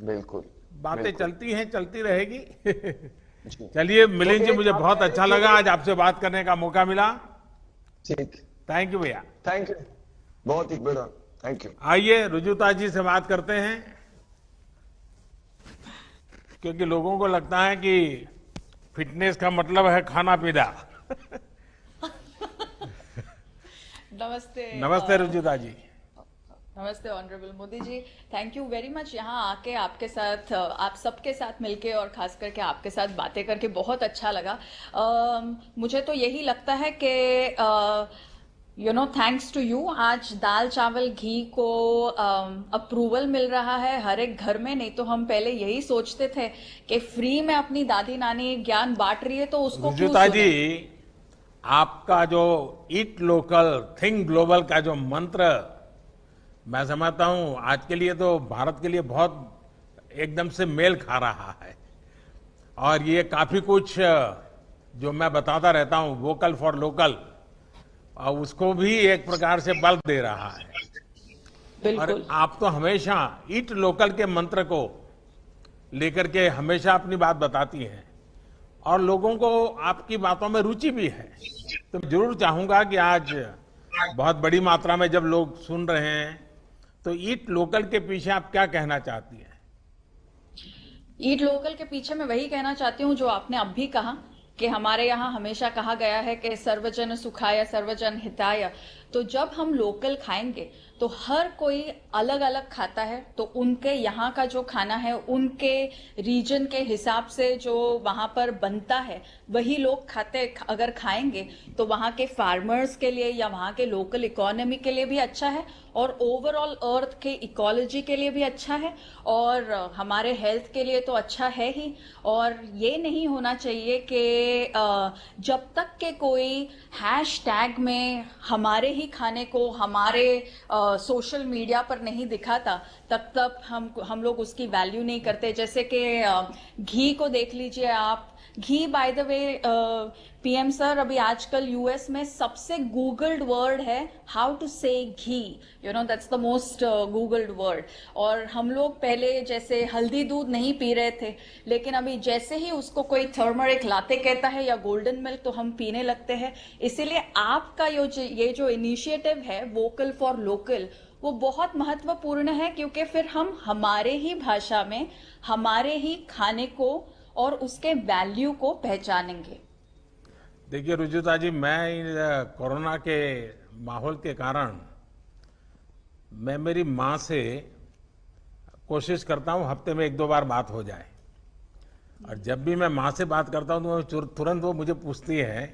बिल्कुल, बातें चलती हैं, चलती रहेगी। चलिए मिलिंद जी, मुझे बहुत अच्छा लगा आज आपसे बात करने का मौका मिला। ठीक, थैंक यू भैया। थैंक यू, बहुत ही बड़ा थैंक यू। आइए रुजुता जी से बात करते हैं, क्योंकि लोगों को लगता है कि फिटनेस का मतलब है खाना पीना। नमस्ते। नमस्ते रुजुता जी। नमस्ते honourable Modi ji, thank you very much. यहाँ आके आपके साथ, आप सबके साथ मिलके और खास करके आपके साथ बातें करके बहुत अच्छा लगा। मुझे तो यही लगता है कि थैंक्स टू यू आज दाल चावल घी को अप्रूवल मिल रहा है हर एक घर में। नहीं तो हम पहले यही सोचते थे कि फ्री में अपनी दादी नानी ज्ञान बांट रही है तो उसको रुजुता जी, आपका जो ईट लोकल थिंक ग्लोबल का जो मंत्र, मैं समझता हूं आज के लिए तो भारत के लिए बहुत एकदम से मेल खा रहा है। और ये काफी कुछ जो मैं बताता रहता हूं, वोकल फॉर लोकल, और उसको भी एक प्रकार से बल दे रहा है। और बिल्कुल। आप तो हमेशा ईट लोकल के मंत्र को लेकर के हमेशा अपनी बात बताती हैं, और लोगों को आपकी बातों में रुचि भी है। तो मैं जरूर चाहूंगा कि आज बहुत बड़ी मात्रा में जब लोग सुन रहे हैं, तो ईट लोकल के पीछे आप क्या कहना चाहती हैं? ईट लोकल के पीछे मैं वही कहना चाहती हूँ जो आपने अब भी कहा, कि हमारे यहाँ हमेशा कहा गया है कि सर्वजन सुखाय सर्वजन हिताय। तो जब हम लोकल खाएंगे तो हर कोई अलग अलग खाता है, तो उनके यहाँ का जो खाना है उनके रीजन के हिसाब से जो वहां पर बनता है वही लोग खाते। अगर खाएंगे तो वहां के फार्मर्स के लिए या वहां के लोकल इकोनॉमी के लिए भी अच्छा है, और ओवरऑल अर्थ के इकोलॉजी के लिए भी अच्छा है, और हमारे हेल्थ के लिए तो अच्छा है ही। और ये नहीं होना चाहिए कि जब तक के कोई हैशटैग में हमारे ही खाने को हमारे सोशल मीडिया पर नहीं दिखाता, तब तक हम लोग उसकी वैल्यू नहीं करते। जैसे कि घी को देख लीजिए आप। घी, by the way PM sir, अभी आजकल यूएस में सबसे गूगल्ड वर्ड है how to say ghee, you know, that's the most googled word. और हम लोग पहले जैसे हल्दी दूध नहीं पी रहे थे, लेकिन अभी जैसे ही उसको कोई टर्मरिक लाते कहता है या गोल्डन मिल्क, तो हम पीने लगते हैं। इसीलिए आपका ये जो इनिशिएटिव है वोकल फॉर लोकल, वो बहुत महत्वपूर्ण है, क्योंकि फिर हम हमारे ही भाषा में हमारे ही खाने को और उसके वैल्यू को पहचानेंगे। देखिए रुजुता जी, मैं कोरोना के माहौल के कारण मैं मेरी माँ से कोशिश करता हूँ हफ्ते में 1-2 बार बात हो जाए। और जब भी मैं माँ से बात करता हूँ तो तुरंत वो मुझे पूछती है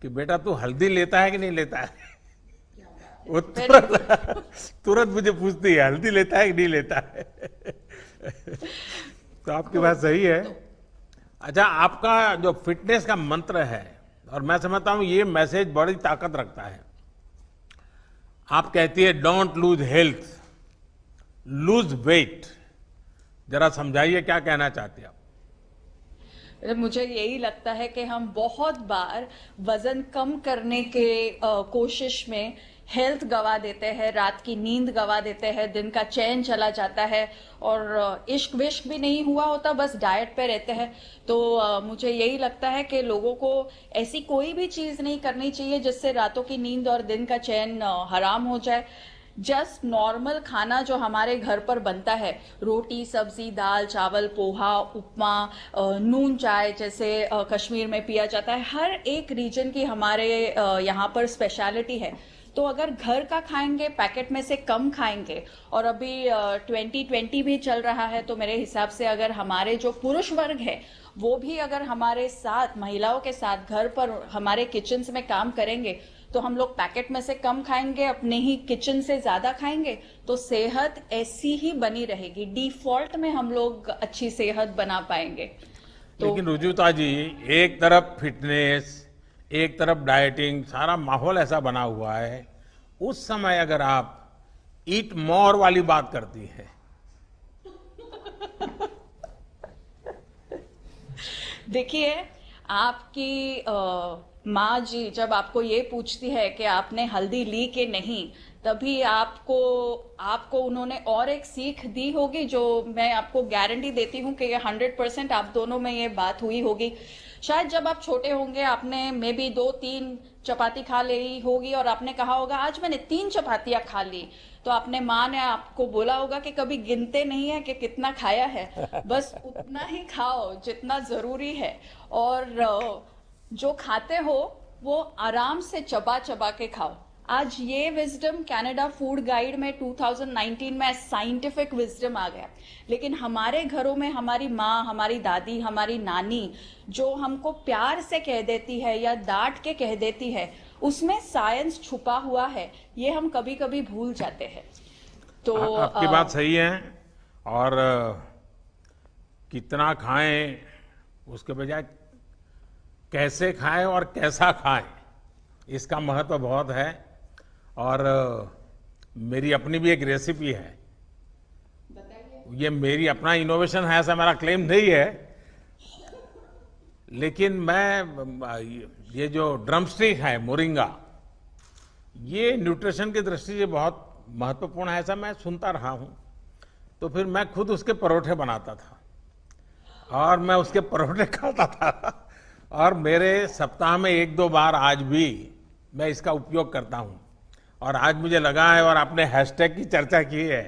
कि बेटा तू हल्दी लेता है कि नहीं लेता है। वो तुरंत मुझे पूछती है हल्दी लेता है कि नहीं लेता है। तो आपकी बात सही है। अच्छा, आपका जो फिटनेस का मंत्र है, और मैं समझता हूं ये मैसेज बड़ी ताकत रखता है। आप कहती है don't lose health, lose weight. जरा समझाइए क्या कहना चाहती हैं आप? मुझे यही लगता है कि हम बहुत बार वजन कम करने के कोशिश में हेल्थ गवा देते हैं, रात की नींद गवा देते हैं, दिन का चैन चला जाता है, और इश्क विश्क भी नहीं हुआ होता, बस डाइट पे रहते हैं। तो मुझे यही लगता है कि लोगों को ऐसी कोई भी चीज नहीं करनी चाहिए जिससे रातों की नींद और दिन का चैन हराम हो जाए। जस्ट नॉर्मल खाना जो हमारे घर पर बनता है, रोटी सब्जी दाल चावल पोहा उपमा नून चाय जैसे कश्मीर में पिया जाता है, हर एक रीजन की हमारे यहाँ पर स्पेशलिटी है। तो अगर घर का खाएंगे, पैकेट में से कम खाएंगे, और अभी 2020 भी चल रहा है, तो मेरे हिसाब से अगर हमारे जो पुरुष वर्ग है वो भी अगर हमारे साथ महिलाओं के साथ घर पर हमारे किचन में काम करेंगे, तो हम लोग पैकेट में से कम खाएंगे, अपने ही किचन से ज्यादा खाएंगे, तो सेहत ऐसी ही बनी रहेगी। डिफॉल्ट में हम लोग अच्छी सेहत बना पाएंगे। तो लेकिन रुजुता जी, एक तरफ फिटनेस, एक तरफ डाइटिंग, सारा माहौल ऐसा बना हुआ है, उस समय अगर आप ईट मोर वाली बात करती है। देखिए, आपकी माँ जी जब आपको ये पूछती है कि आपने हल्दी ली कि नहीं, तभी आपको उन्होंने और एक सीख दी होगी, जो मैं आपको गारंटी देती हूँ कि ये 100% आप दोनों में ये बात हुई होगी। शायद जब आप छोटे होंगे, आपने मे बी 2-3 चपाती खा ली होगी, और आपने कहा होगा आज मैंने 3 चपातियां खा ली। तो आपने माँ ने आपको बोला होगा कि कभी गिनते नहीं है कि कितना खाया है, बस उतना ही खाओ जितना जरूरी है, और जो खाते हो वो आराम से चबा चबा के खाओ। आज ये विजडम कनाडा फूड गाइड में 2019 में साइंटिफिक विजडम आ गया, लेकिन हमारे घरों में हमारी माँ, हमारी दादी, हमारी नानी जो हमको प्यार से कह देती है या डांट के कह देती है, उसमें साइंस छुपा हुआ है, ये हम कभी कभी भूल जाते हैं। तो आपकी बात सही है, और कितना खाएं उसके बजाय कैसे खाएं और कैसा खाएं, इसका महत्व बहुत है। और मेरी अपनी भी एक रेसिपी है, ये मेरी अपना इनोवेशन है, ऐसा मेरा क्लेम नहीं है, लेकिन मैं ये जो ड्रमस्टिक है मोरिंगा, ये न्यूट्रिशन की दृष्टि से बहुत महत्वपूर्ण है, ऐसा मैं सुनता रहा हूं। तो फिर मैं खुद उसके परोठे बनाता था और मैं उसके परोठे खाता था, और मेरे सप्ताह में 1-2 बार आज भी मैं इसका उपयोग करता हूं। और आज मुझे लगा है, और आपने हैशटैग की चर्चा की है,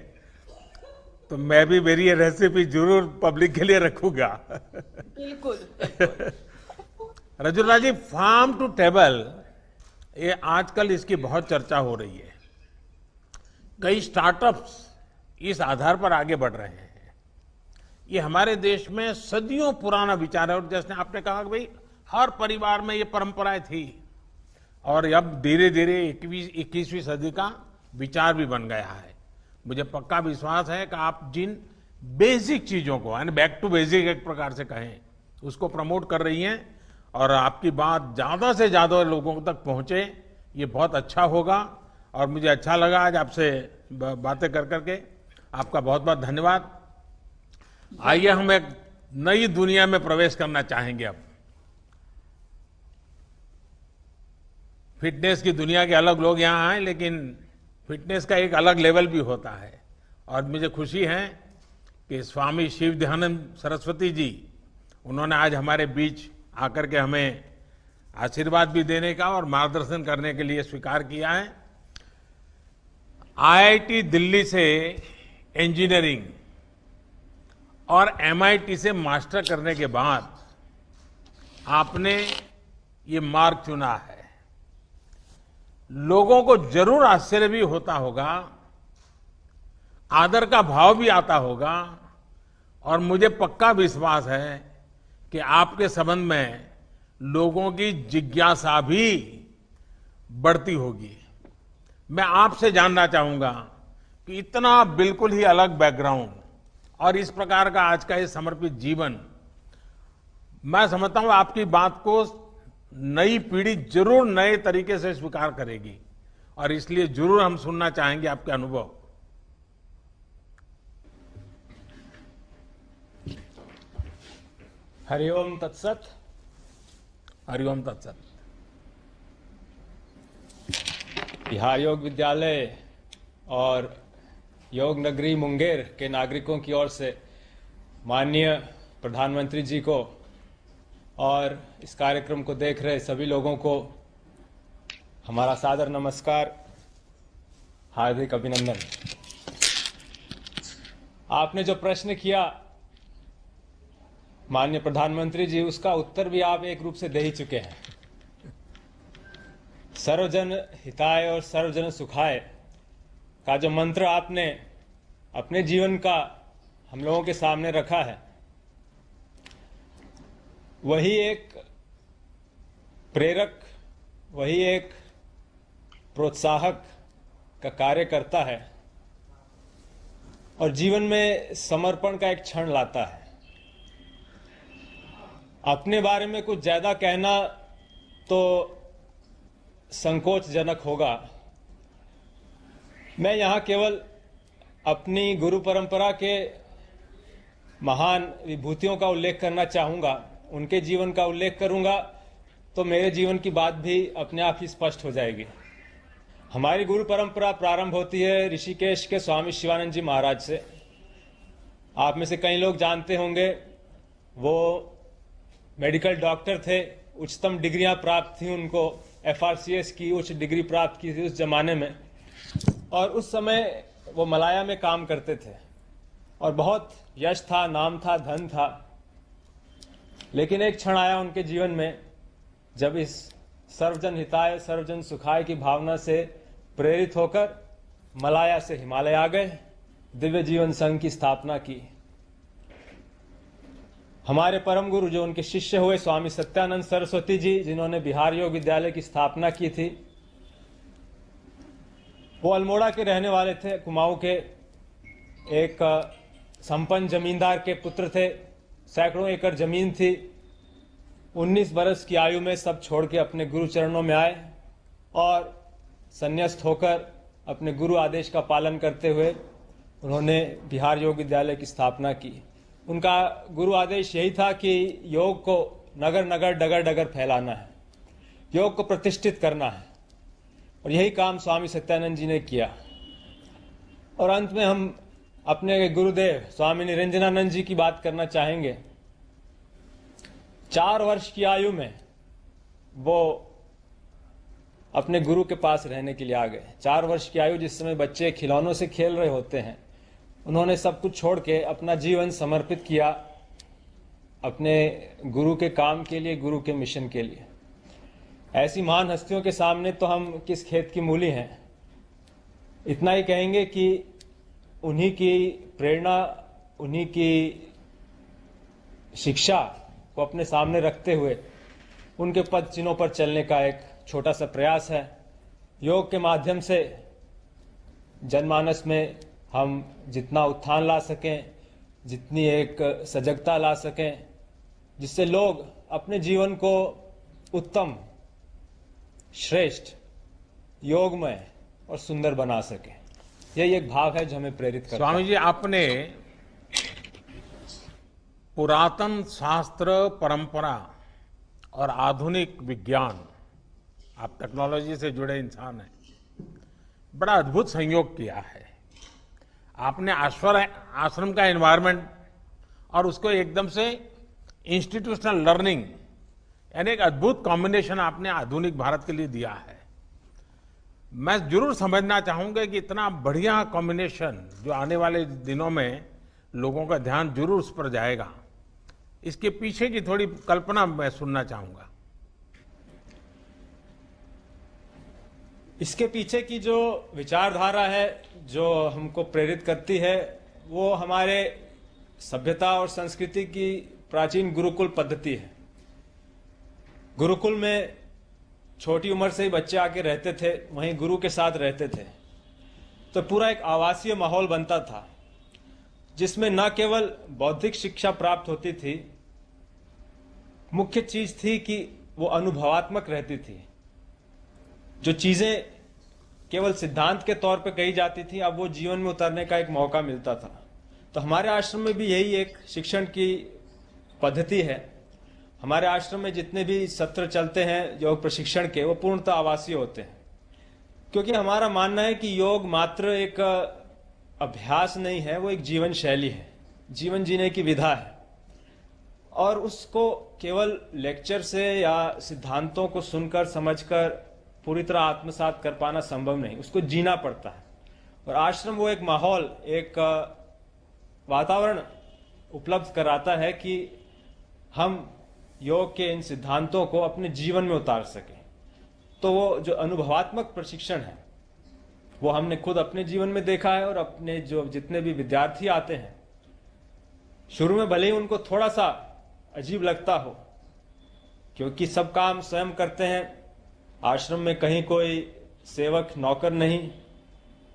तो मैं भी मेरी ये रेसिपी जरूर पब्लिक के लिए रखूंगा। बिल्कुल। रजुला जी, फार्म टू टेबल, ये आजकल इसकी बहुत चर्चा हो रही है। कई स्टार्टअप्स इस आधार पर आगे बढ़ रहे हैं। ये हमारे देश में सदियों पुराना विचार है, और जैसे आपने कहा कि भाई हर परिवार में ये परंपराएं थी, और अब धीरे धीरे 21वीं सदी का विचार भी बन गया है। मुझे पक्का विश्वास है कि आप जिन बेसिक चीजों को, यानी बैक टू बेसिक एक प्रकार से कहें, उसको प्रमोट कर रही हैं, और आपकी बात ज्यादा से ज्यादा लोगों तक पहुंचे, ये बहुत अच्छा होगा। और मुझे अच्छा लगा आज आपसे बातें कर करके। आपका बहुत बहुत धन्यवाद। आइए हम एक नई दुनिया में प्रवेश करना चाहेंगे। अब फिटनेस की दुनिया के अलग लोग यहाँ आए, लेकिन फिटनेस का एक अलग लेवल भी होता है। और मुझे खुशी है कि स्वामी शिव ध्यानंद सरस्वती जी, उन्होंने आज हमारे बीच आकर के हमें आशीर्वाद भी देने का और मार्गदर्शन करने के लिए स्वीकार किया है। आईआईटी दिल्ली से इंजीनियरिंग और एमआईटी से मास्टर करने के बाद आपने ये मार्ग चुना है। लोगों को जरूर आश्चर्य भी होता होगा, आदर का भाव भी आता होगा, और मुझे पक्का विश्वास है कि आपके संबंध में लोगों की जिज्ञासा भी बढ़ती होगी। मैं आपसे जानना चाहूंगा कि इतना बिल्कुल ही अलग बैकग्राउंड और इस प्रकार का आज का ये समर्पित जीवन, मैं समझता हूं आपकी बात को नई पीढ़ी जरूर नए तरीके से स्वीकार करेगी, और इसलिए जरूर हम सुनना चाहेंगे आपके अनुभव। हरिओम तत्सत। हरिओम तत्सत। बिहार योग विद्यालय और योग नगरी मुंगेर के नागरिकों की ओर से माननीय प्रधानमंत्री जी को और इस कार्यक्रम को देख रहे सभी लोगों को हमारा सादर नमस्कार, हार्दिक अभिनंदन। आपने जो प्रश्न किया माननीय प्रधानमंत्री जी, उसका उत्तर भी आप एक रूप से दे ही चुके हैं। सर्वजन हिताय और सर्वजन सुखाय का जो मंत्र आपने अपने जीवन का हम लोगों के सामने रखा है, वही एक प्रेरक, वही एक प्रोत्साहक का कार्य करता है और जीवन में समर्पण का एक क्षण लाता है। अपने बारे में कुछ ज्यादा कहना तो संकोचजनक होगा। मैं यहाँ केवल अपनी गुरु परंपरा के महान विभूतियों का उल्लेख करना चाहूँगा, उनके जीवन का उल्लेख करूँगा तो मेरे जीवन की बात भी अपने आप ही स्पष्ट हो जाएगी। हमारी गुरु परंपरा प्रारंभ होती है ऋषिकेश के स्वामी शिवानंद जी महाराज से। आप में से कई लोग जानते होंगे, वो मेडिकल डॉक्टर थे, उच्चतम डिग्रियां प्राप्त थी उनको, FRCS की उच्च डिग्री प्राप्त की थी उस जमाने में, और उस समय वो मलाया में काम करते थे और बहुत यश था, नाम था, धन था। लेकिन एक क्षण आया उनके जीवन में जब इस सर्वजन हिताय सर्वजन सुखाय की भावना से प्रेरित होकर मलाया से हिमालय आ गए, दिव्य जीवन संघ की स्थापना की। हमारे परम गुरु जो उनके शिष्य हुए स्वामी सत्यानंद सरस्वती जी, जिन्होंने बिहार योग विद्यालय की स्थापना की थी, वो अल्मोड़ा के रहने वाले थे, कुमाऊं के एक संपन्न जमींदार के पुत्र थे। सैकड़ों एकड़ जमीन थी 19 वर्ष की आयु में सब छोड़ के अपने गुरु चरणों में आए और संन्यास्त होकर अपने गुरु आदेश का पालन करते हुए उन्होंने बिहार योग विद्यालय की स्थापना की। उनका गुरु आदेश यही था कि योग को नगर नगर डगर डगर फैलाना है, योग को प्रतिष्ठित करना है, और यही काम स्वामी सत्यानंद जी ने किया। और अंत में हम अपने गुरुदेव स्वामी निरंजनानंद जी की बात करना चाहेंगे। 4 वर्ष की आयु में वो अपने गुरु के पास रहने के लिए आ गए। 4 वर्ष की आयु, जिस समय बच्चे खिलौनों से खेल रहे होते हैं, उन्होंने सब कुछ छोड़ के अपना जीवन समर्पित किया अपने गुरु के काम के लिए, गुरु के मिशन के लिए। ऐसी महान हस्तियों के सामने तो हम किस खेत की मूली हैं। इतना ही कहेंगे कि उन्हीं की प्रेरणा, उन्हीं की शिक्षा को अपने सामने रखते हुए उनके पद चिन्हों पर चलने का एक छोटा सा प्रयास है। योग के माध्यम से जनमानस में हम जितना उत्थान ला सकें, जितनी एक सजगता ला सकें, जिससे लोग अपने जीवन को उत्तम, श्रेष्ठ, योगमय और सुंदर बना सकें, यही एक भाव है जो हमें प्रेरित करता है। स्वामी जी, आपने पुरातन शास्त्र परंपरा और आधुनिक विज्ञान, आप टेक्नोलॉजी से जुड़े इंसान हैं, बड़ा अद्भुत संयोग किया है। आपने आश्रम का एनवायरनमेंट और उसको एकदम से इंस्टीट्यूशनल लर्निंग, यानी एक अद्भुत कॉम्बिनेशन आपने आधुनिक भारत के लिए दिया है। मैं जरूर समझना चाहूंगा कि इतना बढ़िया कॉम्बिनेशन जो आने वाले दिनों में लोगों का ध्यान जरूर उस पर जाएगा, इसके पीछे की थोड़ी कल्पना मैं सुनना चाहूंगा। इसके पीछे की जो विचारधारा है, जो हमको प्रेरित करती है, वो हमारे सभ्यता और संस्कृति की प्राचीन गुरुकुल पद्धति है। गुरुकुल में छोटी उम्र से ही बच्चे आके रहते थे, वहीं गुरु के साथ रहते थे, तो पूरा एक आवासीय माहौल बनता था, जिसमें न केवल बौद्धिक शिक्षा प्राप्त होती थी, मुख्य चीज थी कि वो अनुभवात्मक रहती थी। जो चीजें केवल सिद्धांत के तौर पे कही जाती थी, अब वो जीवन में उतरने का एक मौका मिलता था। तो हमारे आश्रम में भी यही एक शिक्षण की पद्धति है। हमारे आश्रम में जितने भी सत्र चलते हैं योग प्रशिक्षण के, वो पूर्णतः आवासीय होते हैं, क्योंकि हमारा मानना है कि योग मात्र एक अभ्यास नहीं है, वो एक जीवन शैली है, जीवन जीने की विधा है। और उसको केवल लेक्चर से या सिद्धांतों को सुनकर समझकर पूरी तरह आत्मसात कर पाना संभव नहीं, उसको जीना पड़ता है। और आश्रम वो एक माहौल, एक वातावरण उपलब्ध कराता है कि हम योग के इन सिद्धांतों को अपने जीवन में उतार सकें। तो वो जो अनुभवात्मक प्रशिक्षण है, वो हमने खुद अपने जीवन में देखा है। और अपने जो जितने भी विद्यार्थी आते हैं, शुरू में भले ही उनको थोड़ा सा अजीब लगता हो, क्योंकि सब काम स्वयं करते हैं, आश्रम में कहीं कोई सेवक नौकर नहीं,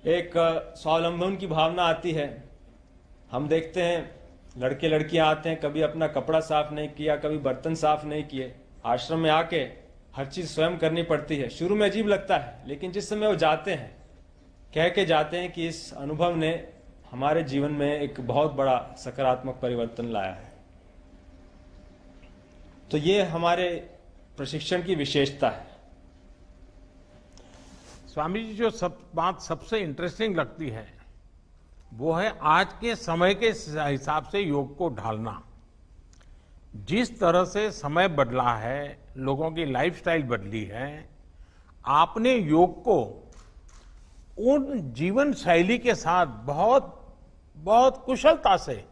एक स्वावलंबन की भावना आती है। हम देखते हैं लड़के लड़कियां आते हैं, कभी अपना कपड़ा साफ नहीं किया, कभी बर्तन साफ नहीं किए, आश्रम में आके हर चीज स्वयं करनी पड़ती है। शुरू में अजीब लगता है, लेकिन जिस समय वो जाते हैं, कह के जाते हैं कि इस अनुभव ने हमारे जीवन में एक बहुत बड़ा सकारात्मक परिवर्तन लाया है। तो ये हमारे प्रशिक्षण की विशेषता है। स्वामी जी, जो बात सबसे इंटरेस्टिंग लगती है वो है आज के समय के हिसाब से योग को ढालना। जिस तरह से समय बदला है, लोगों की लाइफस्टाइल बदली है, आपने योग को उन जीवन शैली के साथ बहुत बहुत कुशलता से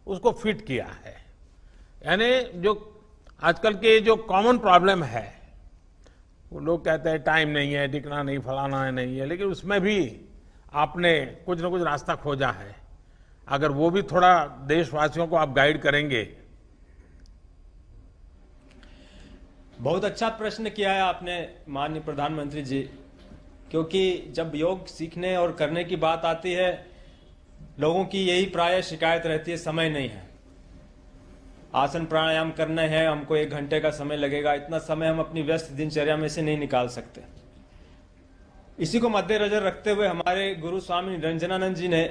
उसको फिट किया है। यानी जो आजकल के जो कॉमन प्रॉब्लम है, वो लोग कहते हैं टाइम नहीं है, दिखना नहीं, फलाना है, नहीं है, लेकिन उसमें भी आपने कुछ ना कुछ रास्ता खोजा है। अगर वो भी थोड़ा देशवासियों को आप गाइड करेंगे। बहुत अच्छा प्रश्न किया है आपने माननीय प्रधानमंत्री जी, क्योंकि जब योग सीखने और करने की बात आती है, लोगों की यही प्राय शिकायत रहती है, समय नहीं है। आसन प्राणायाम करने हैं, हमको 1 घंटे का समय लगेगा, इतना समय हम अपनी व्यस्त दिनचर्या में से नहीं निकाल सकते। इसी को मद्देनजर रखते हुए हमारे गुरु स्वामी निरंजनानंद जी ने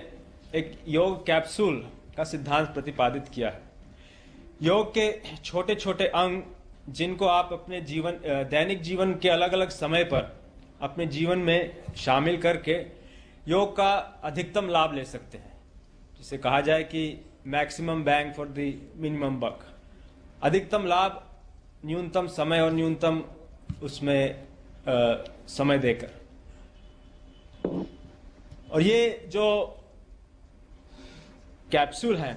एक योग कैप्सूल का सिद्धांत प्रतिपादित किया है। योग के छोटे छोटे अंग जिनको आप अपने दैनिक जीवन के अलग अलग समय पर अपने जीवन में शामिल करके योग का अधिकतम लाभ ले सकते हैं, जिसे कहा जाए कि maximum bang for the minimum buck, अधिकतम लाभ न्यूनतम समय और न्यूनतम उसमें समय देकर। और ये जो कैप्सूल हैं,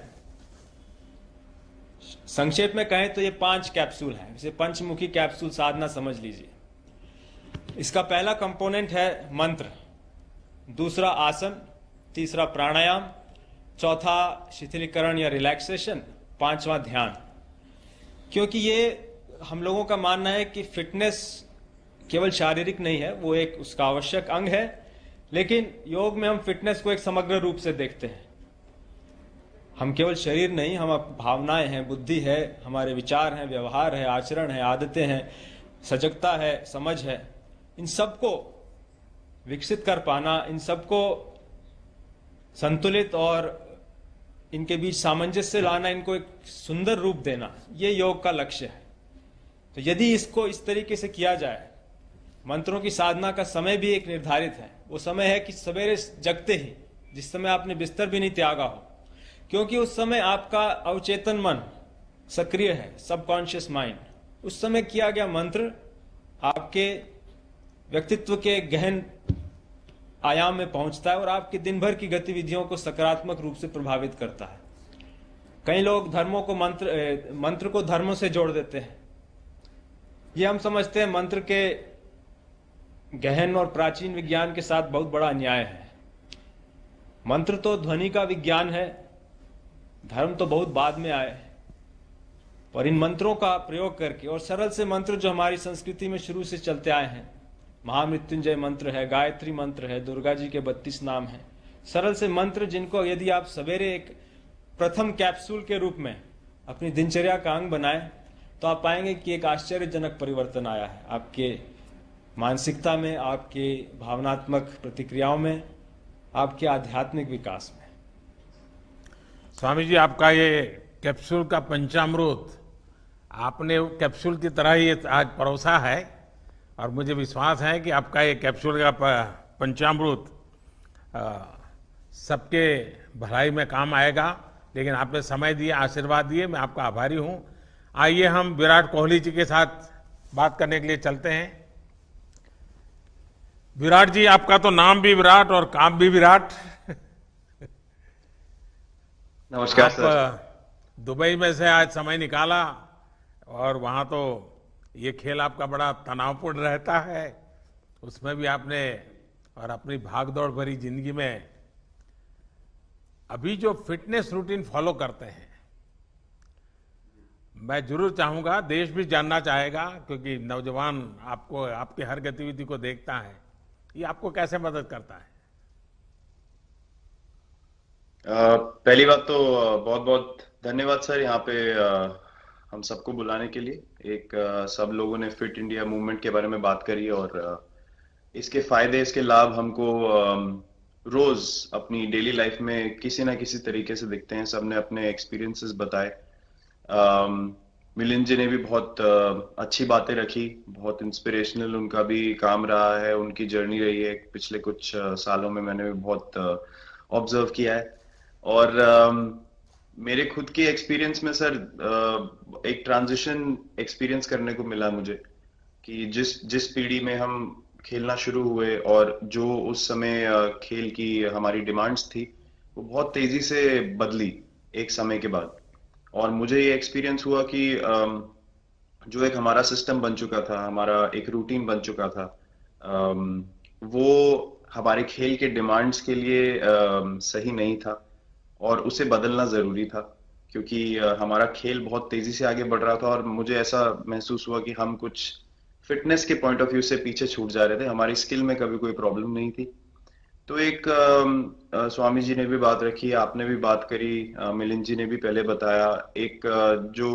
संक्षेप में कहें तो ये 5 कैप्सूल हैं, इसे पंचमुखी कैप्सूल साधना समझ लीजिए। इसका पहला कंपोनेंट है मंत्र, दूसरा आसन, तीसरा प्राणायाम, चौथा शिथिलीकरण या रिलैक्सेशन, पांचवा ध्यान। क्योंकि ये हम लोगों का मानना है कि फिटनेस केवल शारीरिक नहीं है, वो एक उसका आवश्यक अंग है, लेकिन योग में हम फिटनेस को एक समग्र रूप से देखते हैं। हम केवल शरीर नहीं, हम भावनाएं हैं, बुद्धि है, हमारे विचार हैं, व्यवहार है, आचरण है, आदतें हैं, सजगता है, समझ है, इन सबको विकसित कर पाना, इन सबको संतुलित और इनके बीच सामंजस्य लाना, इनको एक सुंदर रूप देना, ये योग का लक्ष्य है। तो यदि इसको इस तरीके से किया जाए, मंत्रों की साधना का समय भी एक निर्धारित है। वो समय है कि सवेरे जगते ही, जिस समय आपने बिस्तर भी नहीं त्यागा हो, क्योंकि उस समय आपका अवचेतन मन सक्रिय है, सबकॉन्शियस माइंड। उस समय किया गया मंत्र आपके व्यक्तित्व के गहन आयाम में पहुंचता है और आपकी दिन भर की गतिविधियों को सकारात्मक रूप से प्रभावित करता है। कई लोग धर्मों को मंत्र को धर्मों से जोड़ देते हैं। ये हम समझते हैं मंत्र के गहन और प्राचीन विज्ञान के साथ बहुत बड़ा अन्याय है। मंत्र तो ध्वनि का विज्ञान है, धर्म तो बहुत बाद में आए, और इन मंत्रों का प्रयोग करके, और सरल से मंत्र जो हमारी संस्कृति में शुरू से चलते आए हैं, महामृत्युंजय मंत्र है, गायत्री मंत्र है, दुर्गा जी के 32 नाम हैं, सरल से मंत्र जिनको यदि आप सवेरे एक प्रथम कैप्सूल के रूप में अपनी दिनचर्या का अंग बनाए, तो आप पाएंगे कि एक आश्चर्यजनक परिवर्तन आया है आपके मानसिकता में, आपके भावनात्मक प्रतिक्रियाओं में, आपके आध्यात्मिक विकास में। स्वामी जी, आपका ये कैप्सूल का पंचामृत आपने कैप्सूल की तरह ही आज परोसा है, और मुझे विश्वास है कि आपका ये कैप्सूल का पंचामृत सबके भलाई में काम आएगा। लेकिन आपने समय दिया, आशीर्वाद दिए, मैं आपका आभारी हूं। आइए हम विराट कोहली जी के साथ बात करने के लिए चलते हैं। विराट जी, आपका तो नाम भी विराट और काम भी विराट। नमस्कार सर। आप दुबई में से आज समय निकाला, और वहां तो ये खेल आपका बड़ा तनावपूर्ण रहता है, उसमें भी आपने और अपनी भागदौड़ भरी जिंदगी में अभी जो फिटनेस रूटीन फॉलो करते हैं, मैं जरूर चाहूंगा, देश भी जानना चाहेगा, क्योंकि नौजवान आपको, आपकी हर गतिविधि को देखता है, ये आपको कैसे मदद करता है? पहली बात तो बहुत बहुत धन्यवाद सर, यहाँ पे हम सबको बुलाने के लिए। एक सब लोगों ने फिट इंडिया मूवमेंट के बारे में बात करी, और इसके फायदे, इसके लाभ हमको रोज अपनी डेली लाइफ में किसी ना किसी तरीके से दिखते हैं। सबने अपने एक्सपीरियंसेस बताए। मिलिंद जी ने भी बहुत अच्छी बातें रखी, बहुत इंस्पिरेशनल उनका भी काम रहा है, उनकी जर्नी रही है पिछले कुछ सालों में, मैंने भी बहुत ऑब्जर्व किया है। और मेरे खुद के एक्सपीरियंस में सर एक ट्रांजिशन एक्सपीरियंस करने को मिला मुझे, कि जिस पीढ़ी में हम खेलना शुरू हुए और जो उस समय खेल की हमारी डिमांड्स थी, वो बहुत तेजी से बदली एक समय के बाद। और मुझे ये एक्सपीरियंस हुआ कि जो एक हमारा सिस्टम बन चुका था, हमारा एक रूटीन बन चुका था, वो हमारे खेल के डिमांड्स के लिए सही नहीं था, और उसे बदलना जरूरी था, क्योंकि हमारा खेल बहुत तेजी से आगे बढ़ रहा था, और मुझे ऐसा महसूस हुआ कि हम कुछ फिटनेस के पॉइंट ऑफ व्यू से पीछे छूट जा रहे थे। हमारी स्किल में कभी कोई प्रॉब्लम नहीं थी। तो एक स्वामी जी ने भी बात रखी, आपने भी बात करी, मिलिंद जी ने भी पहले बताया, एक जो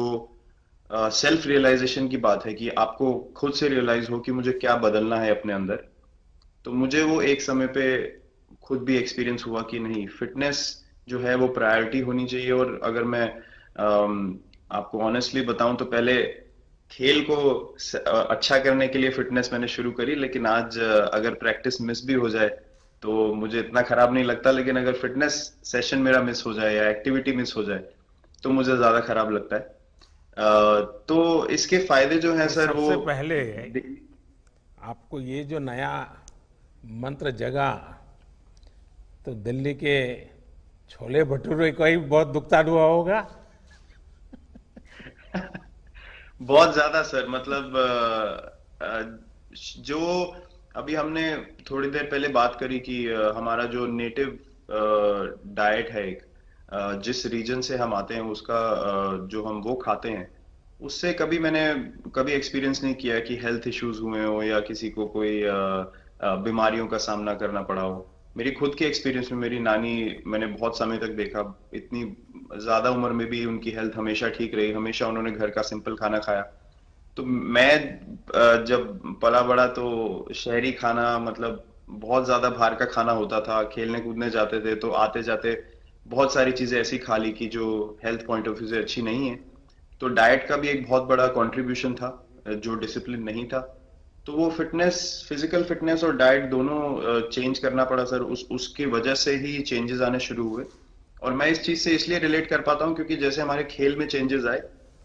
सेल्फ रियलाइजेशन की बात है कि आपको खुद से रियलाइज हो कि मुझे क्या बदलना है अपने अंदर। तो मुझे वो एक समय पे खुद भी एक्सपीरियंस हुआ कि नहीं, फिटनेस जो है वो प्रायोरिटी होनी चाहिए। और अगर मैं आपको ऑनेस्टली बताऊं तो पहले खेल को अच्छा करने के लिए फिटनेस मैंने शुरू करी, लेकिन आज अगर प्रैक्टिस मिस भी हो जाए तो मुझे इतना खराब नहीं लगता, लेकिन अगर फिटनेस सेशन मेरा मिस हो जाए या एक्टिविटी मिस हो जाए तो मुझे ज्यादा खराब लगता है। तो इसके फायदे जो हैं तो सर वो सबसे पहले आपको ये जो नया मंत्र जगा तो दिल्ली के छोले भटूरे का ही बहुत भुगतान हुआ होगा। बहुत ज्यादा सर, मतलब जो अभी हमने थोड़ी देर पहले बात करी कि हमारा जो नेटिव डाइट है, एक जिस रीजन से हम आते हैं उसका जो हम वो खाते हैं, उससे मैंने कभी एक्सपीरियंस नहीं किया कि हेल्थ इश्यूज हुए हो या किसी को कोई बीमारियों का सामना करना पड़ा हो। मेरी खुद के एक्सपीरियंस में मेरी नानी, मैंने बहुत समय तक देखा, इतनी ज्यादा उम्र में भी उनकी हेल्थ हमेशा ठीक रही, हमेशा उन्होंने घर का सिंपल खाना खाया। तो मैं जब पला बड़ा तो शहरी खाना, मतलब बहुत ज्यादा बाहर का खाना होता था, खेलने कूदने जाते थे तो आते जाते बहुत सारी चीजें ऐसी खा ली कि जो हेल्थ पॉइंट ऑफ व्यू से अच्छी नहीं है। तो डाइट का भी एक बहुत बड़ा कंट्रीब्यूशन था, जो डिसिप्लिन नहीं था। तो वो फिटनेस, फिजिकल फिटनेस और डाइट दोनों चेंज करना पड़ा सर। उसकी वजह से ही चेंजेस आने शुरू हुए। और मैं इस चीज से इसलिए रिलेट कर पाता हूँ क्योंकि जैसे हमारे खेल में चेंजेस आए,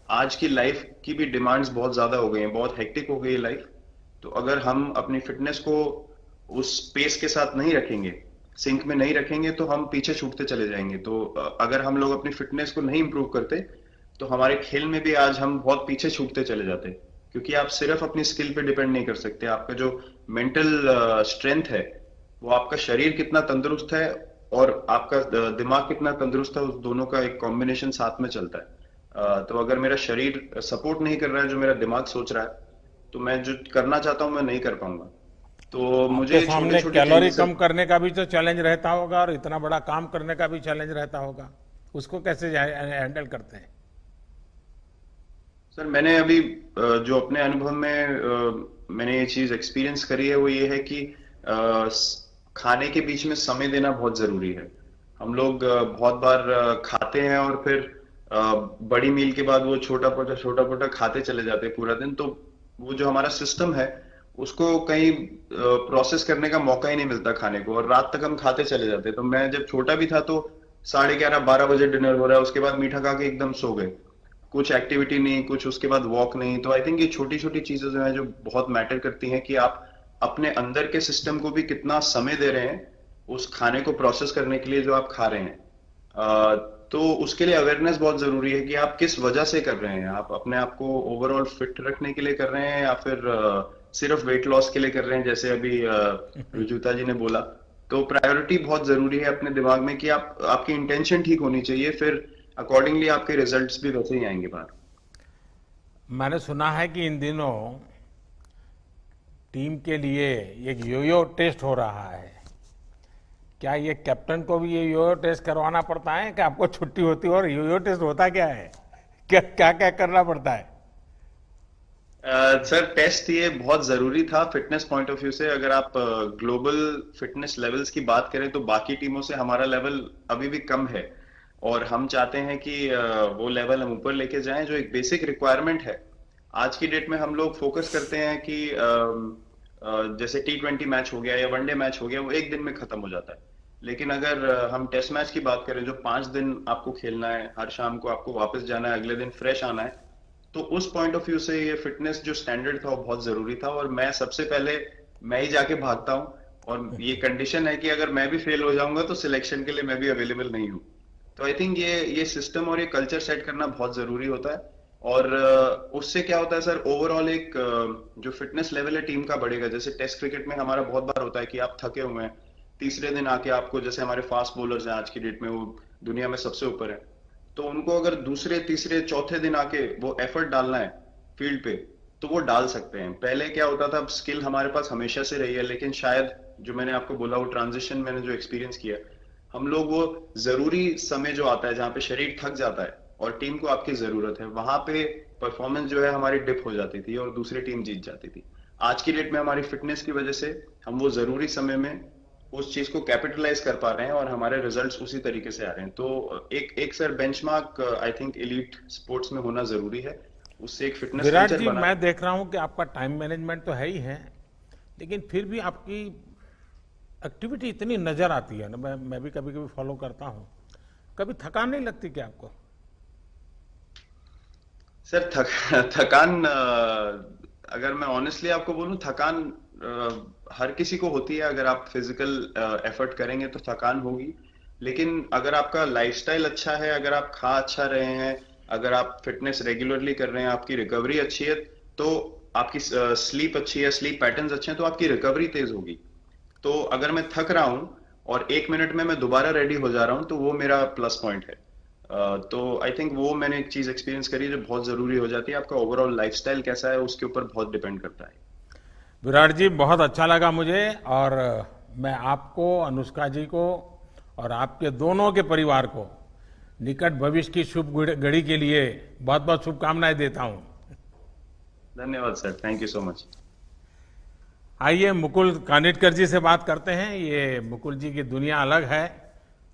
आज की लाइफ की भी डिमांड्स बहुत ज्यादा हो गई हैं, बहुत हेक्टिक हो गई है लाइफ। तो अगर हम अपनी फिटनेस को उस पेस के साथ नहीं रखेंगे, सिंक में नहीं रखेंगे, तो हम पीछे छूटते चले जाएंगे। तो अगर हम लोग अपनी फिटनेस को नहीं इंप्रूव करते तो हमारे खेल में भी आज हम बहुत पीछे छूटते चले जाते, क्योंकि आप सिर्फ अपनी स्किल पे डिपेंड नहीं कर सकते। आपका जो मेंटल स्ट्रेंथ है, वो आपका शरीर कितना तंदुरुस्त है और आपका दिमाग कितना तंदुरुस्त है, उस दोनों का एक कॉम्बिनेशन साथ में चलता है। तो अगर मेरा शरीर सपोर्ट नहीं कर रहा है जो मेरा दिमाग सोच रहा है, तो मैं जो करना चाहता हूं मैं नहीं कर पाऊंगा। तो मुझे आपके सामने छोटे-छोटे कैलोरी चेंजेस कम करने का भी तो चैलेंज रहता होगा और इतना बड़ा काम करने का भी चैलेंज रहता होगा, उसको कैसे हैंडल करते हैं? सर, मैंने अभी जो अपने अनुभव में मैंने ये चीज एक्सपीरियंस करी है वो ये है कि खाने के बीच में समय देना बहुत जरूरी है। हम लोग बहुत बार खाते हैं और फिर बड़ी मील के बाद वो छोटा पोटा खाते चले जाते हैं पूरा दिन। तो वो जो हमारा सिस्टम है उसको कहीं प्रोसेस करने का मौका ही नहीं मिलता खाने को, और रात तक हम खाते चले जाते हैं। तो मैं जब छोटा भी था तो 11:30-12 बजे डिनर हो रहा है, उसके बाद मीठा खा के एकदम सो गए, कुछ एक्टिविटी नहीं, कुछ उसके बाद वॉक नहीं। तो आई थिंक ये छोटी छोटी चीजें जो है जो बहुत मैटर करती हैं कि आप अपने अंदर के सिस्टम को भी कितना समय दे रहे हैं उस खाने को प्रोसेस करने के लिए जो आप खा रहे हैं। तो उसके लिए अवेयरनेस बहुत जरूरी है कि आप किस वजह से कर रहे हैं। आप अपने आप को ओवरऑल फिट रखने के लिए कर रहे हैं या फिर सिर्फ वेट लॉस के लिए कर रहे हैं, जैसे अभी रुजुता जी ने बोला। तो प्रायोरिटी बहुत जरूरी है अपने दिमाग में कि आपकी इंटेंशन ठीक होनी चाहिए, फिर अकॉर्डिंगली आपके रिजल्ट्स भी वैसे ही आएंगे बाहर। मैंने सुना है कि इन दिनों टीम के लिए एक योयो टेस्ट हो रहा है। क्या ये कैप्टन को भी ये योयो टेस्ट करवाना पड़ता है कि आपको छुट्टी होती है? और योयो टेस्ट होता क्या है, क्या क्या क्या करना पड़ता है? सर, टेस्ट ये बहुत जरूरी था फिटनेस पॉइंट ऑफ व्यू से। अगर आप ग्लोबल फिटनेस लेवल्स की बात करें तो बाकी टीमों से हमारा लेवल अभी भी कम है, और हम चाहते हैं कि वो लेवल हम ऊपर लेके जाएं। जो एक बेसिक रिक्वायरमेंट है आज की डेट में, हम लोग फोकस करते हैं कि जैसे T20 मैच हो गया या वनडे मैच हो गया, वो एक दिन में खत्म हो जाता है। लेकिन अगर हम टेस्ट मैच की बात करें जो 5 दिन आपको खेलना है, हर शाम को आपको वापस जाना है, अगले दिन फ्रेश आना है, तो उस पॉइंट ऑफ व्यू से ये फिटनेस जो स्टैंडर्ड था वो बहुत जरूरी था। और मैं सबसे पहले मैं ही जाके भागता हूँ, और ये कंडीशन है कि अगर मैं भी फेल हो जाऊंगा तो सिलेक्शन के लिए मैं भी अवेलेबल नहीं हूँ। तो आई थिंक ये सिस्टम और ये कल्चर सेट करना बहुत जरूरी होता है। और उससे क्या होता है सर, ओवरऑल एक जो फिटनेस लेवल है टीम का बढ़ेगा। जैसे टेस्ट क्रिकेट में हमारा बहुत बार होता है कि आप थके हुए हैं, तीसरे दिन आके आपको, जैसे हमारे फास्ट बॉलर्स हैं आज की डेट में, वो दुनिया में सबसे ऊपर है, तो उनको अगर दूसरे तीसरे चौथे दिन आके वो एफर्ट डालना है फील्ड पे, तो वो डाल सकते हैं। पहले क्या होता था, स्किल हमारे पास हमेशा से रही है, लेकिन शायद जो मैंने आपको बोला वो ट्रांजिशन मैंने जो एक्सपीरियंस किया, हम लोग वो जरूरी समय जो आता है जहाँ पे शरीर थक जाता है और टीम को आपकी जरूरत है, वहां पे परफॉर्मेंस जो है हमारी डिप हो जाती थी और दूसरी टीम जीत जाती थी। आज की डेट में हमारी फिटनेस की वजह से हम वो जरूरी समय में उस चीज को कैपिटलाइज कर पा रहे हैं और हमारे रिजल्ट्स उसी तरीके से आ रहे हैं। तो एक sir benchmark I think elite sports में होना जरूरी है, उससे एक फिटनेस विराट कल्चर जी, बना। मैं देख रहा हूं कि आपका टाइम मैनेजमेंट तो है ही है, लेकिन फिर भी आपकी एक्टिविटी इतनी नजर आती है ना, मैं भी कभी कभी फॉलो करता हूं, कभी थकान नहीं लगती क्या आपको? सर थकान अगर मैं ऑनेस्टली आपको बोलूं, थकान हर किसी को होती है। अगर आप फिजिकल एफर्ट करेंगे तो थकान होगी, लेकिन अगर आपका लाइफस्टाइल अच्छा है, अगर आप खा अच्छा रहे हैं, अगर आप फिटनेस रेगुलरली कर रहे हैं, आपकी रिकवरी अच्छी है, तो आपकी स्लीप अच्छी है, स्लीप पैटर्न्स अच्छे हैं, तो आपकी रिकवरी तेज होगी। तो अगर मैं थक रहा हूं और 1 मिनट में मैं दोबारा रेडी हो जा रहा हूं, तो वो मेरा प्लस पॉइंट है। तो आई थिंक वो मैंने एक चीज एक्सपीरियंस करी जो बहुत जरूरी हो जाती है। आपका ओवरऑल लाइफस्टाइल कैसा है उसके ऊपर बहुत डिपेंड करता है। विराट जी, बहुत अच्छा लगा मुझे, और मैं आपको, अनुष्का जी को और आपके दोनों के परिवार को निकट भविष्य की शुभ घड़ी के लिए बहुत बहुत शुभकामनाएं देता हूं। धन्यवाद sir, thank you so much. आइए मुकुल कानिटकर जी से बात करते हैं। ये मुकुल जी की दुनिया अलग है,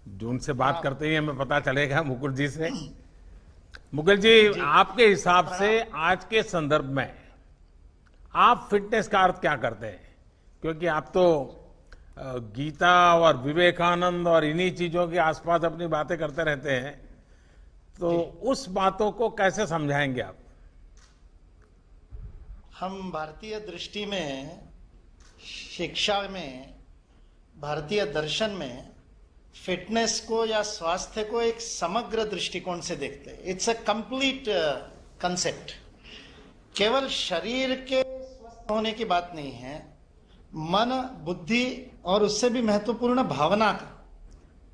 जो उनसे बात करते ही हमें पता चलेगा मुकुल जी से। मुकुल जी, आपके हिसाब से आज के संदर्भ में आप फिटनेस का अर्थ क्या करते हैं? क्योंकि आप तो गीता और विवेकानंद और इन्हीं चीजों के आसपास अपनी बातें करते रहते हैं, तो उस बातों को कैसे समझाएंगे आप? हम भारतीय दृष्टि में, शिक्षा में, भारतीय दर्शन में फिटनेस को या स्वास्थ्य को एक समग्र दृष्टिकोण से देखते हैं। It's a complete concept. केवल शरीर के स्वस्थ होने की बात नहीं है, मन, बुद्धि और उससे भी महत्वपूर्ण भावना का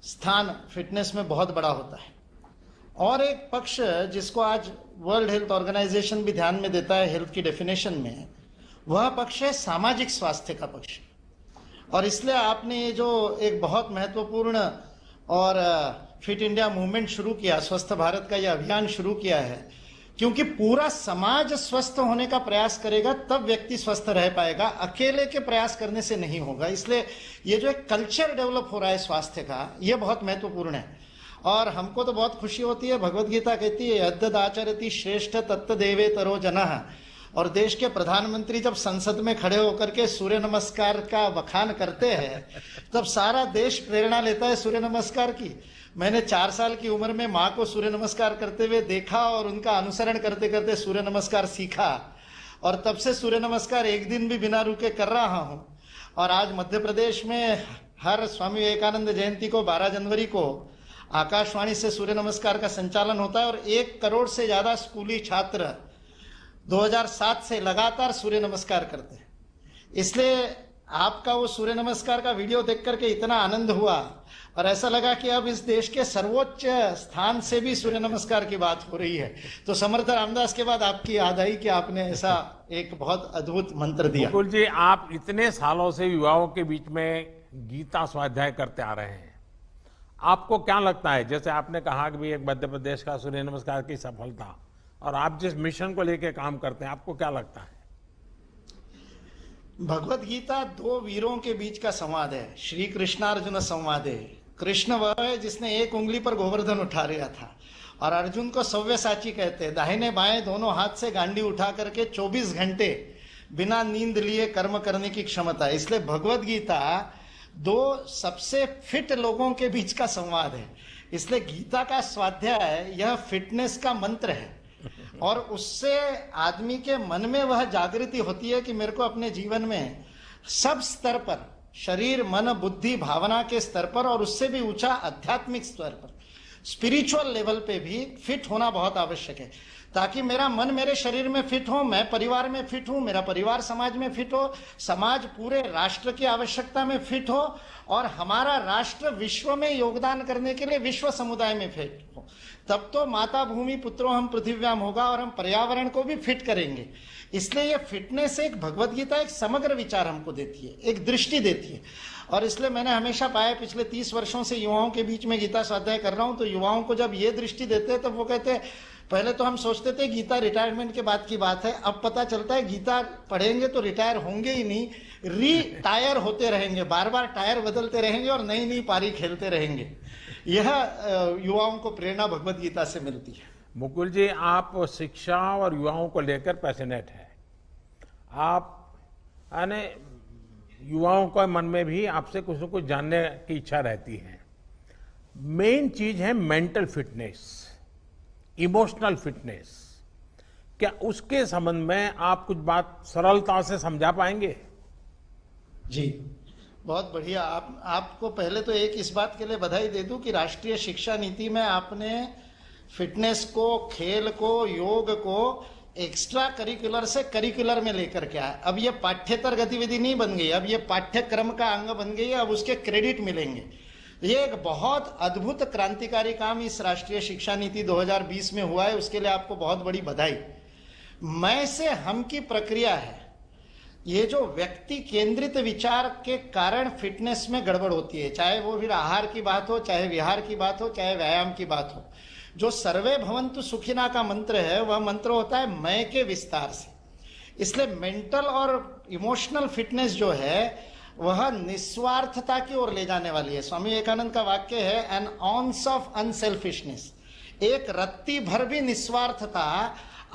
स्थान फिटनेस में बहुत बड़ा होता है। और एक पक्ष जिसको आज वर्ल्ड हेल्थ ऑर्गेनाइजेशन भी ध्यान में देता है हेल्थ की डेफिनेशन में, वह पक्ष है सामाजिक स्वास्थ्य का पक्ष। और इसलिए आपने ये जो एक बहुत महत्वपूर्ण और फिट इंडिया मूवमेंट शुरू किया, स्वस्थ भारत का ये अभियान शुरू किया है, क्योंकि पूरा समाज स्वस्थ होने का प्रयास करेगा तब व्यक्ति स्वस्थ रह पाएगा, अकेले के प्रयास करने से नहीं होगा। इसलिए ये जो एक कल्चर डेवलप हो रहा है स्वास्थ्य का, ये बहुत महत्वपूर्ण है। और हमको तो बहुत खुशी होती है, भगवत गीता कहती है यद्यद् आचरति श्रेष्ठ तत्तदेवेतरो जनः। और देश के प्रधानमंत्री जब संसद में खड़े होकर के सूर्य नमस्कार का बखान करते हैं, तब सारा देश प्रेरणा लेता है सूर्य नमस्कार की। मैंने 4 साल की उम्र में माँ को सूर्य नमस्कार करते हुए देखा और उनका अनुसरण करते करते सूर्य नमस्कार सीखा, और तब से सूर्य नमस्कार एक दिन भी बिना रुके कर रहा हूँ। और आज मध्य प्रदेश में हर स्वामी विवेकानंद जयंती को 12 जनवरी को आकाशवाणी से सूर्य नमस्कार का संचालन होता है, और 1 करोड़ से ज्यादा स्कूली छात्र 2007 से लगातार सूर्य नमस्कार करते हैं। इसलिए आपका वो सूर्य नमस्कार का वीडियो देख करके इतना आनंद हुआ और ऐसा लगा कि अब इस देश के सर्वोच्च स्थान से भी सूर्य नमस्कार की बात हो रही है। तो समर्थ रामदास के बाद आपकी याद आई कि आपने ऐसा एक बहुत अद्भुत मंत्र दिया। मुकुल जी, आप इतने सालों से युवाओं के बीच में गीता स्वाध्याय करते आ रहे हैं, आपको क्या लगता है, जैसे आपने कहा कि भी एक मध्य प्रदेश का सूर्य नमस्कार की सफलता, और आप जिस मिशन को लेकर काम करते हैं, आपको क्या लगता है? भगवत गीता 2 वीरों के बीच का संवाद है, श्री कृष्णार्जुन संवाद है। कृष्ण वह है जिसने 1 उंगली पर गोवर्धन उठा लिया था, और अर्जुन को सव्यसाची कहते हैं, दाहिने बाएं दोनों हाथ से गांडी उठा करके 24 घंटे बिना नींद लिए कर्म करने की क्षमता है। इसलिए भगवत गीता 2 सबसे फिट लोगों के बीच का संवाद है। इसलिए गीता का स्वाध्याय यह फिटनेस का मंत्र है, और उससे आदमी के मन में वह जागृति होती है कि मेरे को अपने जीवन में सब स्तर पर, शरीर, मन, बुद्धि, भावना के स्तर पर, और उससे भी ऊंचा आध्यात्मिक स्तर पर, स्पिरिचुअल लेवल पे भी फिट होना बहुत आवश्यक है। ताकि मेरा मन मेरे शरीर में फिट हो, मैं परिवार में फिट हूं, मेरा परिवार समाज में फिट हो, समाज पूरे राष्ट्र की आवश्यकता में फिट हो और हमारा राष्ट्र विश्व में योगदान करने के लिए विश्व समुदाय में फिट हो। तब तो माता भूमि पुत्रो हम पृथिव्याम होगा और हम पर्यावरण को भी फिट करेंगे। इसलिए ये फिटनेस एक भगवत गीता एक समग्र विचार हमको देती है, एक दृष्टि देती है। और इसलिए मैंने हमेशा पाया, पिछले 30 वर्षों से युवाओं के बीच में गीता स्वाध्याय कर रहा हूं, तो युवाओं को जब ये दृष्टि देते हैं तो वो कहते हैं, पहले तो हम सोचते थे गीता रिटायरमेंट के बाद की बात है, अब पता चलता है गीता पढ़ेंगे तो रिटायर होंगे ही नहीं, रीटायर होते रहेंगे, बार बार टायर बदलते रहेंगे और नई नई पारी खेलते रहेंगे। यह युवाओं को प्रेरणा भगवत गीता से मिलती है। मुकुल जी, आप शिक्षा और युवाओं को लेकर पैशनेट है। आप यानी युवाओं के मन में भी आपसे कुछ न कुछ जानने की इच्छा रहती है। मेन चीज है मेंटल फिटनेस, इमोशनल फिटनेस। क्या उसके संबंध में आप कुछ बात सरलता से समझा पाएंगे? जी, बहुत बढ़िया। आपको पहले तो एक इस बात के लिए बधाई दे दूं कि राष्ट्रीय शिक्षा नीति में आपने फिटनेस को, खेल को, योग को एक्स्ट्रा करिकुलर से करिकुलर में लेकर के आया। अब ये पाठ्येतर गतिविधि नहीं बन गई, अब ये पाठ्यक्रम का अंग बन गई है, अब उसके क्रेडिट मिलेंगे। ये एक बहुत अद्भुत क्रांतिकारी काम इस राष्ट्रीय शिक्षा नीति 2020 में हुआ है, उसके लिए आपको बहुत बड़ी बधाई। मैं से हम की प्रक्रिया है, ये जो व्यक्ति केंद्रित विचार के कारण फिटनेस में गड़बड़ होती है, चाहे वो फिर आहार की बात हो, चाहे विहार की बात हो, चाहे व्यायाम की बात हो। जो सर्वे भवन्तु सुखिना का मंत्र है, वह मंत्र होता है मैं के विस्तार से। इसलिए मेंटल और इमोशनल फिटनेस जो है वह निस्वार्थता की ओर ले जाने वाली है। स्वामी विवेकानंद का वाक्य है, एन ऑन्स ऑफ अनसेल्फिशनेस, एक रत्ती भर भी निस्वार्थता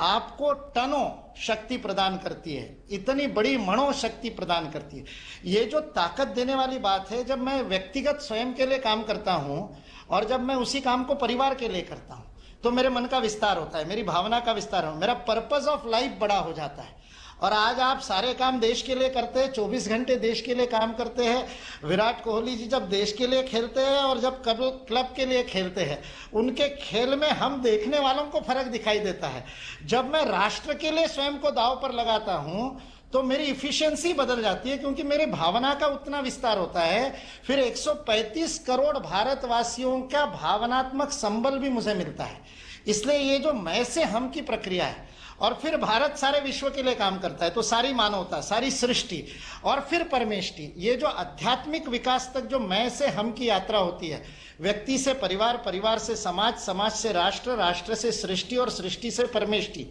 आपको टनों शक्ति प्रदान करती है, इतनी बड़ी मनोशक्ति प्रदान करती है। ये जो ताकत देने वाली बात है, जब मैं व्यक्तिगत स्वयं के लिए काम करता हूं और जब मैं उसी काम को परिवार के लिए करता हूं, तो मेरे मन का विस्तार होता है, मेरी भावना का विस्तार हो, मेरा पर्पस ऑफ लाइफ बड़ा हो जाता है। और आज आप सारे काम देश के लिए करते हैं, 24 घंटे देश के लिए काम करते हैं। विराट कोहली जी जब देश के लिए खेलते हैं और जब क्लब के लिए खेलते हैं, उनके खेल में हम देखने वालों को फर्क दिखाई देता है। जब मैं राष्ट्र के लिए स्वयं को दांव पर लगाता हूं तो मेरी इफिशियंसी बदल जाती है, क्योंकि मेरे भावना का उतना विस्तार होता है। फिर 135 करोड़ भारतवासियों का भावनात्मक संबल भी मुझे मिलता है। इसलिए ये जो मैं से हम की प्रक्रिया है, और फिर भारत सारे विश्व के लिए काम करता है, तो सारी मानवता, सारी सृष्टि और फिर परमेष्टि, ये जो आध्यात्मिक विकास तक जो मैं से हम की यात्रा होती है, व्यक्ति से परिवार, परिवार से समाज, समाज से राष्ट्र, राष्ट्र से सृष्टि और सृष्टि से परमेष्टि,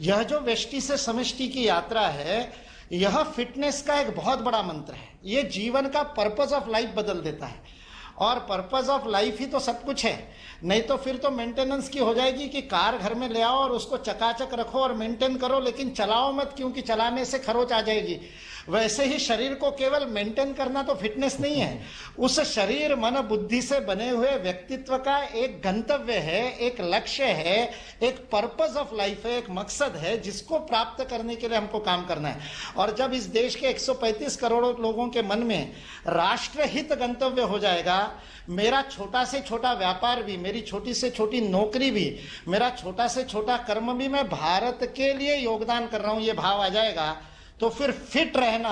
यह जो व्यष्टि से समष्टि की यात्रा है, यह फिटनेस का एक बहुत बड़ा मंत्र है। ये जीवन का पर्पस ऑफ लाइफ बदल देता है। और पर्पस ऑफ लाइफ ही तो सब कुछ है, नहीं तो फिर तो मेंटेनेंस की हो जाएगी कि कार घर में ले आओ और उसको चकाचक रखो और मेंटेन करो, लेकिन चलाओ मत, क्योंकि चलाने से खरोच आ जाएगी। वैसे ही शरीर को केवल मेंटेन करना तो फिटनेस नहीं है। उस शरीर मन बुद्धि से बने हुए व्यक्तित्व का एक गंतव्य है, एक लक्ष्य है, एक पर्पस ऑफ लाइफ है, एक मकसद है, जिसको प्राप्त करने के लिए हमको काम करना है। और जब इस देश के 135 करोड़ लोगों के मन में राष्ट्रहित गंतव्य हो जाएगा, मेरा छोटा से छोटा व्यापार भी, मेरी छोटी से छोटी नौकरी भी, मेरा छोटा से छोटा कर्म भी मैं भारत के लिए योगदान कर रहा हूं, ये भाव आ जाएगा, तो फिर फिट रहना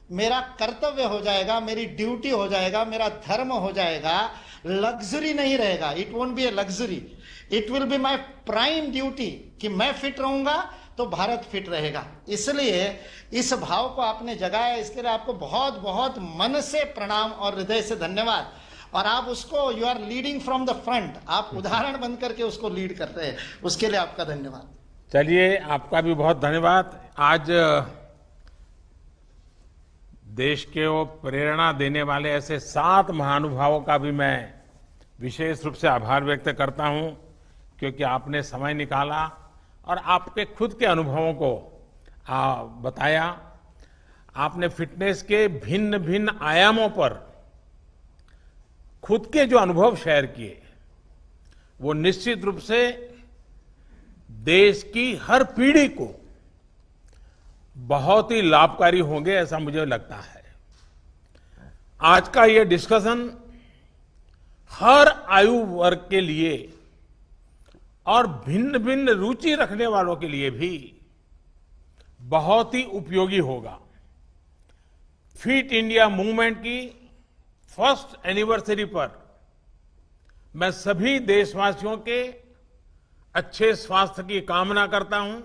मेरा कर्तव्य हो जाएगा, मेरी ड्यूटी हो जाएगा, मेरा धर्म हो जाएगा, लग्जरी नहीं रहेगा। It won't be a luxury, it will be my prime duty कि मैं फिट रहूंगा तो भारत फिट रहेगा। इसलिए इस भाव को आपने जगाया, इसके लिए आपको बहुत बहुत मन से प्रणाम और हृदय से धन्यवाद। और आप उसको, you are leading from the front, आप उदाहरण बन करके उसको लीड कर रहे हैं, उसके लिए आपका धन्यवाद। चलिए, आपका भी बहुत धन्यवाद। आज देश के वो प्रेरणा देने वाले ऐसे 7 महानुभावों का भी मैं विशेष रूप से आभार व्यक्त करता हूं, क्योंकि आपने समय निकाला और आपके खुद के अनुभवों को बताया। आपने फिटनेस के भिन्न भिन्न आयामों पर खुद के जो अनुभव शेयर किए, वो निश्चित रूप से देश की हर पीढ़ी को बहुत ही लाभकारी होंगे, ऐसा मुझे लगता है। आज का ये डिस्कशन हर आयु वर्ग के लिए और भिन्न भिन्न रुचि रखने वालों के लिए भी बहुत ही उपयोगी होगा। फिट इंडिया मूवमेंट की फर्स्ट एनिवर्सरी पर मैं सभी देशवासियों के अच्छे स्वास्थ्य की कामना करता हूं।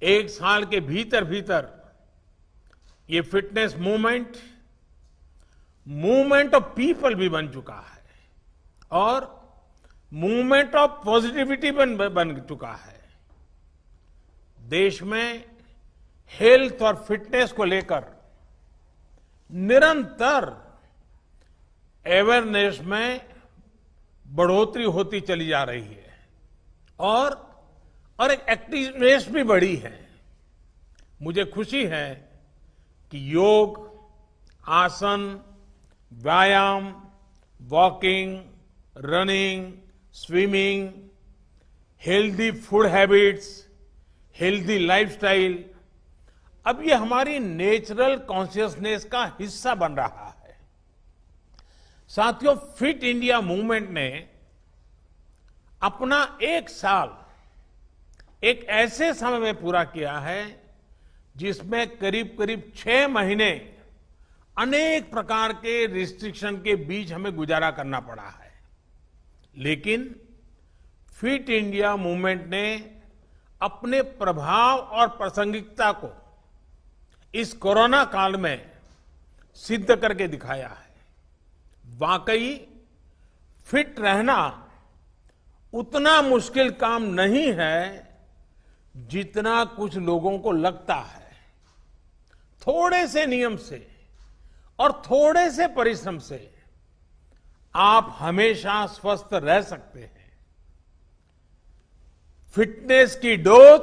एक साल के भीतर भीतर ये फिटनेस मूवमेंट ऑफ पीपल भी बन चुका है और मूवमेंट ऑफ पॉजिटिविटी बन चुका है। देश में हेल्थ और फिटनेस को लेकर निरंतर अवेयरनेस में बढ़ोतरी होती चली जा रही है और एक एक्टिवनेस भी बढ़ी है। मुझे खुशी है कि योग, आसन, व्यायाम, walking, running, swimming, healthy food habits, healthy lifestyle अब ये हमारी नेचुरल कॉन्शियसनेस का हिस्सा बन रहा है। साथियों, फिट इंडिया मूवमेंट ने अपना एक साल एक ऐसे समय में पूरा किया है जिसमें करीब करीब 6 महीने अनेक प्रकार के रिस्ट्रिक्शन के बीच हमें गुजारा करना पड़ा है। लेकिन फिट इंडिया मूवमेंट ने अपने प्रभाव और प्रासंगिकता को इस कोरोना काल में सिद्ध करके दिखाया है। वाकई फिट रहना उतना मुश्किल काम नहीं है जितना कुछ लोगों को लगता है। थोड़े से नियम से और थोड़े से परिश्रम से आप हमेशा स्वस्थ रह सकते हैं। फिटनेस की डोज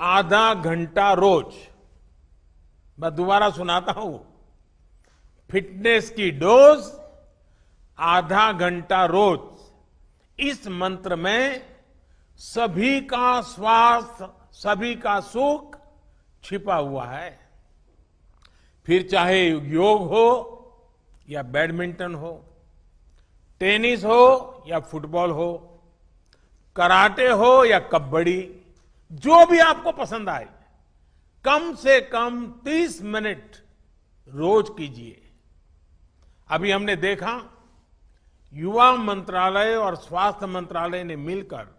आधा घंटा रोज। मैं दोबारा सुनाता हूं, फिटनेस की डोज आधा घंटा रोज। इस मंत्र में सभी का स्वास्थ्य, सभी का सुख छिपा हुआ है। फिर चाहे योग हो या बैडमिंटन हो, टेनिस हो या फुटबॉल हो, कराटे हो या कबड्डी, जो भी आपको पसंद आए, कम से कम 30 मिनट रोज कीजिए। अभी हमने देखा युवा मंत्रालय और स्वास्थ्य मंत्रालय ने मिलकर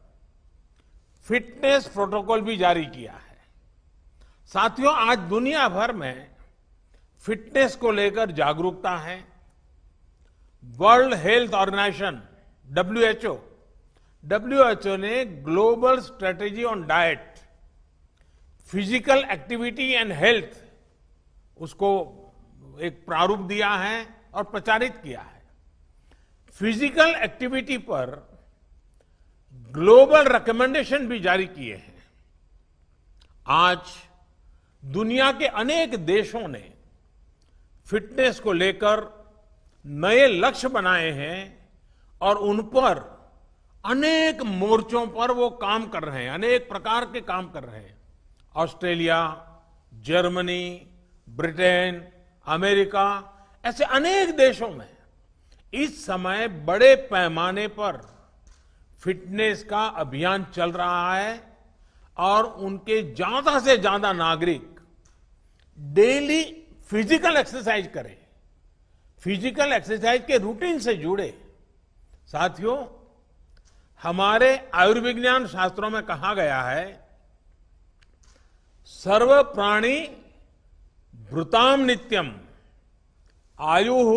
फिटनेस प्रोटोकॉल भी जारी किया है। साथियों, आज दुनिया भर में फिटनेस को लेकर जागरूकता है। वर्ल्ड हेल्थ ऑर्गेनाइजेशन WHO ने global strategy on diet, physical activity and health उसको एक प्रारूप दिया है और प्रचारित किया है। फिजिकल एक्टिविटी पर ग्लोबल रिकमेंडेशन भी जारी किए हैं। आज दुनिया के अनेक देशों ने फिटनेस को लेकर नए लक्ष्य बनाए हैं और उन पर अनेक मोर्चों पर वो काम कर रहे हैं, अनेक प्रकार के काम कर रहे हैं। ऑस्ट्रेलिया, जर्मनी, ब्रिटेन, अमेरिका, ऐसे अनेक देशों में इस समय बड़े पैमाने पर फिटनेस का अभियान चल रहा है और उनके ज्यादा से ज्यादा नागरिक डेली फिजिकल एक्सरसाइज करें, फिजिकल एक्सरसाइज के रूटीन से जुड़े। साथियों, हमारे आयुर्विज्ञान शास्त्रों में कहा गया है, सर्व प्राणी भृताम नित्यम आयुः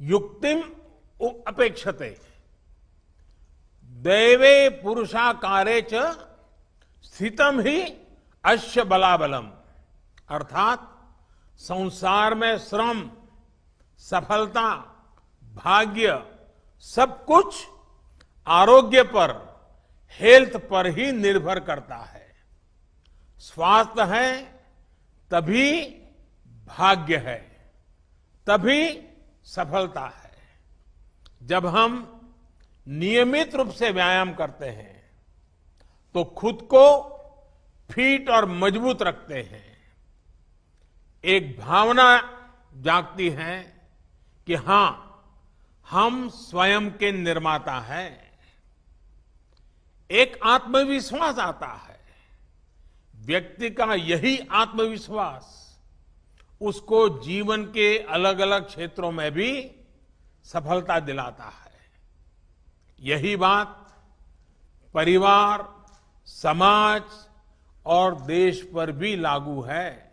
युक्तिम अपेक्षते दैवे पुरुषाकारे च स्थितम ही अश्य बलाबलम। अर्थात संसार में श्रम, सफलता, भाग्य सब कुछ आरोग्य पर, हेल्थ पर ही निर्भर करता है। स्वास्थ्य है तभी भाग्य है, तभी सफलता है। जब हम नियमित रूप से व्यायाम करते हैं तो खुद को फिट और मजबूत रखते हैं। एक भावना जागती है कि हां, हम स्वयं के निर्माता हैं। एक आत्मविश्वास आता है। व्यक्ति का यही आत्मविश्वास उसको जीवन के अलग अलग क्षेत्रों में भी सफलता दिलाता है। यही बात परिवार, समाज और देश पर भी लागू है।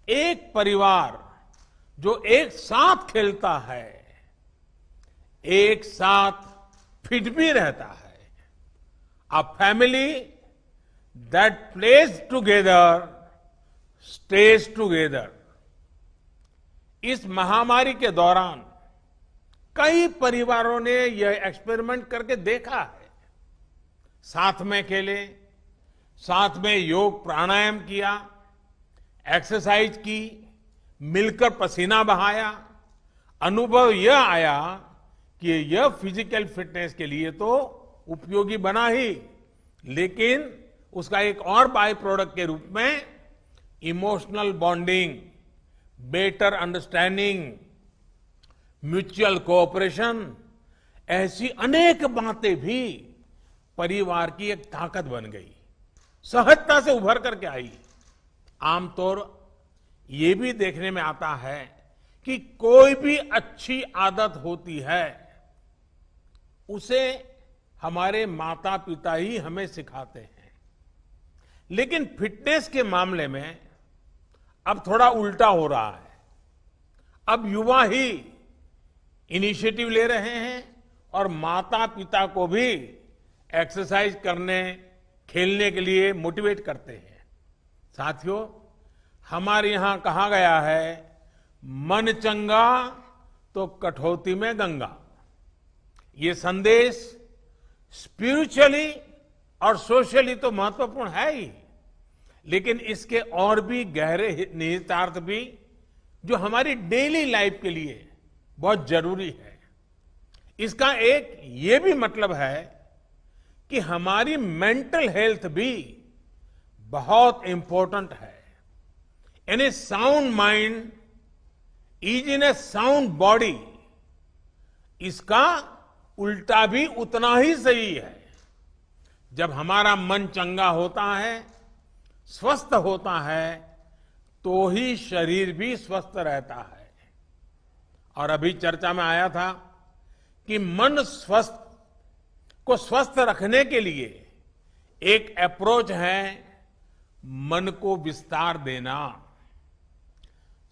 एक परिवार जो एक साथ खेलता है, एक साथ फिट भी रहता है, a family that plays together stays together। इस महामारी के दौरान कई परिवारों ने यह एक्सपेरिमेंट करके देखा है। साथ में खेले, साथ में योग प्राणायाम किया, एक्सरसाइज की, मिलकर पसीना बहाया। अनुभव यह आया कि यह फिजिकल फिटनेस के लिए तो उपयोगी बना ही, लेकिन उसका एक और बाय प्रोडक्ट के रूप में emotional bonding, better understanding, mutual cooperation, ऐसी अनेक बातें भी परिवार की एक ताकत बन गई, सहजता से उभर करके आई। आमतौर ये भी देखने में आता है कि कोई भी अच्छी आदत होती है, उसे हमारे माता पिता ही हमें सिखाते हैं। लेकिन फिटनेस के मामले में अब थोड़ा उल्टा हो रहा है। अब युवा ही इनिशिएटिव ले रहे हैं और माता पिता को भी एक्सरसाइज करने, खेलने के लिए मोटिवेट करते हैं। साथियों, हमारे यहां कहा गया है, मन चंगा तो कठौती में गंगा। ये संदेश स्पिरिचुअली और सोशली तो महत्वपूर्ण है ही, लेकिन इसके और भी गहरे निहितार्थ भी जो हमारी डेली लाइफ के लिए बहुत जरूरी है। इसका एक ये भी मतलब है कि हमारी मेंटल हेल्थ भी बहुत इंपॉर्टेंट है। यानी sound mind is in A sound body, इसका उल्टा भी उतना ही सही है। जब हमारा मन चंगा होता है, स्वस्थ होता है, तो ही शरीर भी स्वस्थ रहता है। और अभी चर्चा में आया था कि मन को स्वस्थ रखने के लिए एक अप्रोच है मन को विस्तार देना।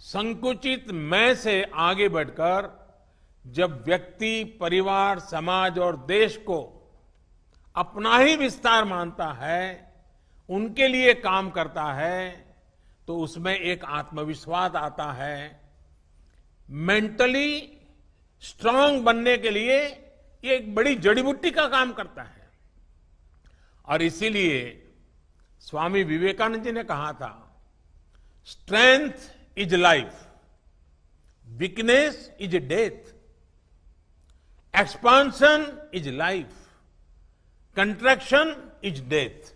संकुचित मैं से आगे बढ़कर जब व्यक्ति, परिवार, समाज और देश को अपना ही विस्तार मानता है, उनके लिए काम करता है, तो उसमें एक आत्मविश्वास आता है। मेंटली स्ट्रांग बनने के लिए ये एक बड़ी जड़ी बूटी का काम करता है। और इसीलिए स्वामी विवेकानंद जी ने कहा था, strength is life, weakness is death, expansion is life, contraction is death.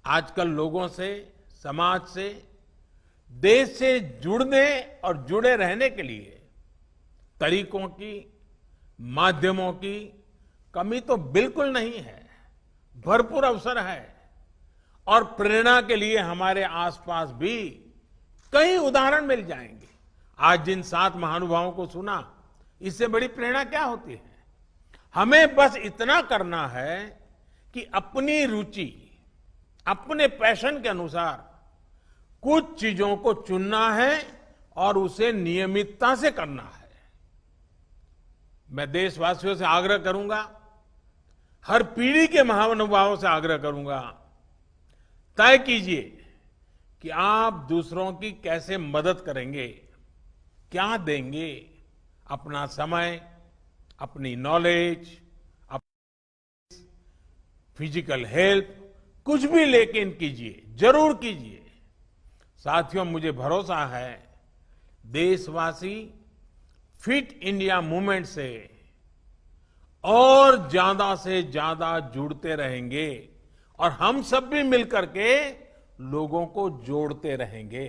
आजकल लोगों से, समाज से, देश से जुड़ने और जुड़े रहने के लिए तरीकों की, माध्यमों की कमी तो बिल्कुल नहीं है, भरपूर अवसर है। और प्रेरणा के लिए हमारे आसपास भी कई उदाहरण मिल जाएंगे। आज जिन 7 महानुभावों को सुना, इससे बड़ी प्रेरणा क्या होती है? हमें बस इतना करना है कि अपनी रुचि, अपने पैशन के अनुसार कुछ चीजों को चुनना है और उसे नियमितता से करना है। मैं देशवासियों से आग्रह करूंगा, हर पीढ़ी के महानुभावों से आग्रह करूंगा, तय कीजिए कि आप दूसरों की कैसे मदद करेंगे, क्या देंगे। अपना समय, अपनी नॉलेज, फिजिकल हेल्प, कुछ भी लेकिन कीजिए, जरूर कीजिए। साथियों, मुझे भरोसा है देशवासी फिट इंडिया मूवमेंट से और ज्यादा से ज्यादा जुड़ते रहेंगे और हम सब भी मिलकर के लोगों को जोड़ते रहेंगे।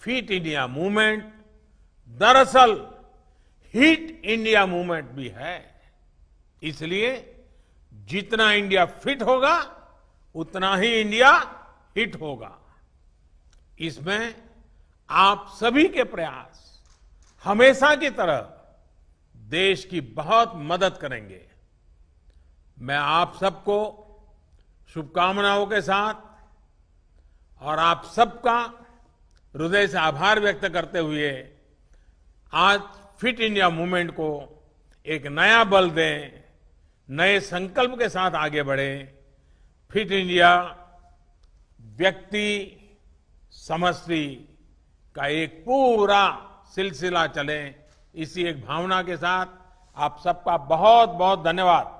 फिट इंडिया मूवमेंट दरअसल हिट इंडिया मूवमेंट भी है। इसलिए जितना इंडिया फिट होगा उतना ही इंडिया हिट होगा। इसमें आप सभी के प्रयास हमेशा की तरह देश की बहुत मदद करेंगे। मैं आप सबको शुभकामनाओं के साथ और आप सबका हृदय से आभार व्यक्त करते हुए आज फिट इंडिया मूवमेंट को एक नया बल दें, नए संकल्प के साथ आगे बढ़े। फिट इंडिया व्यक्ति समष्टि का एक पूरा सिलसिला चले, इसी एक भावना के साथ आप सबका बहुत बहुत धन्यवाद।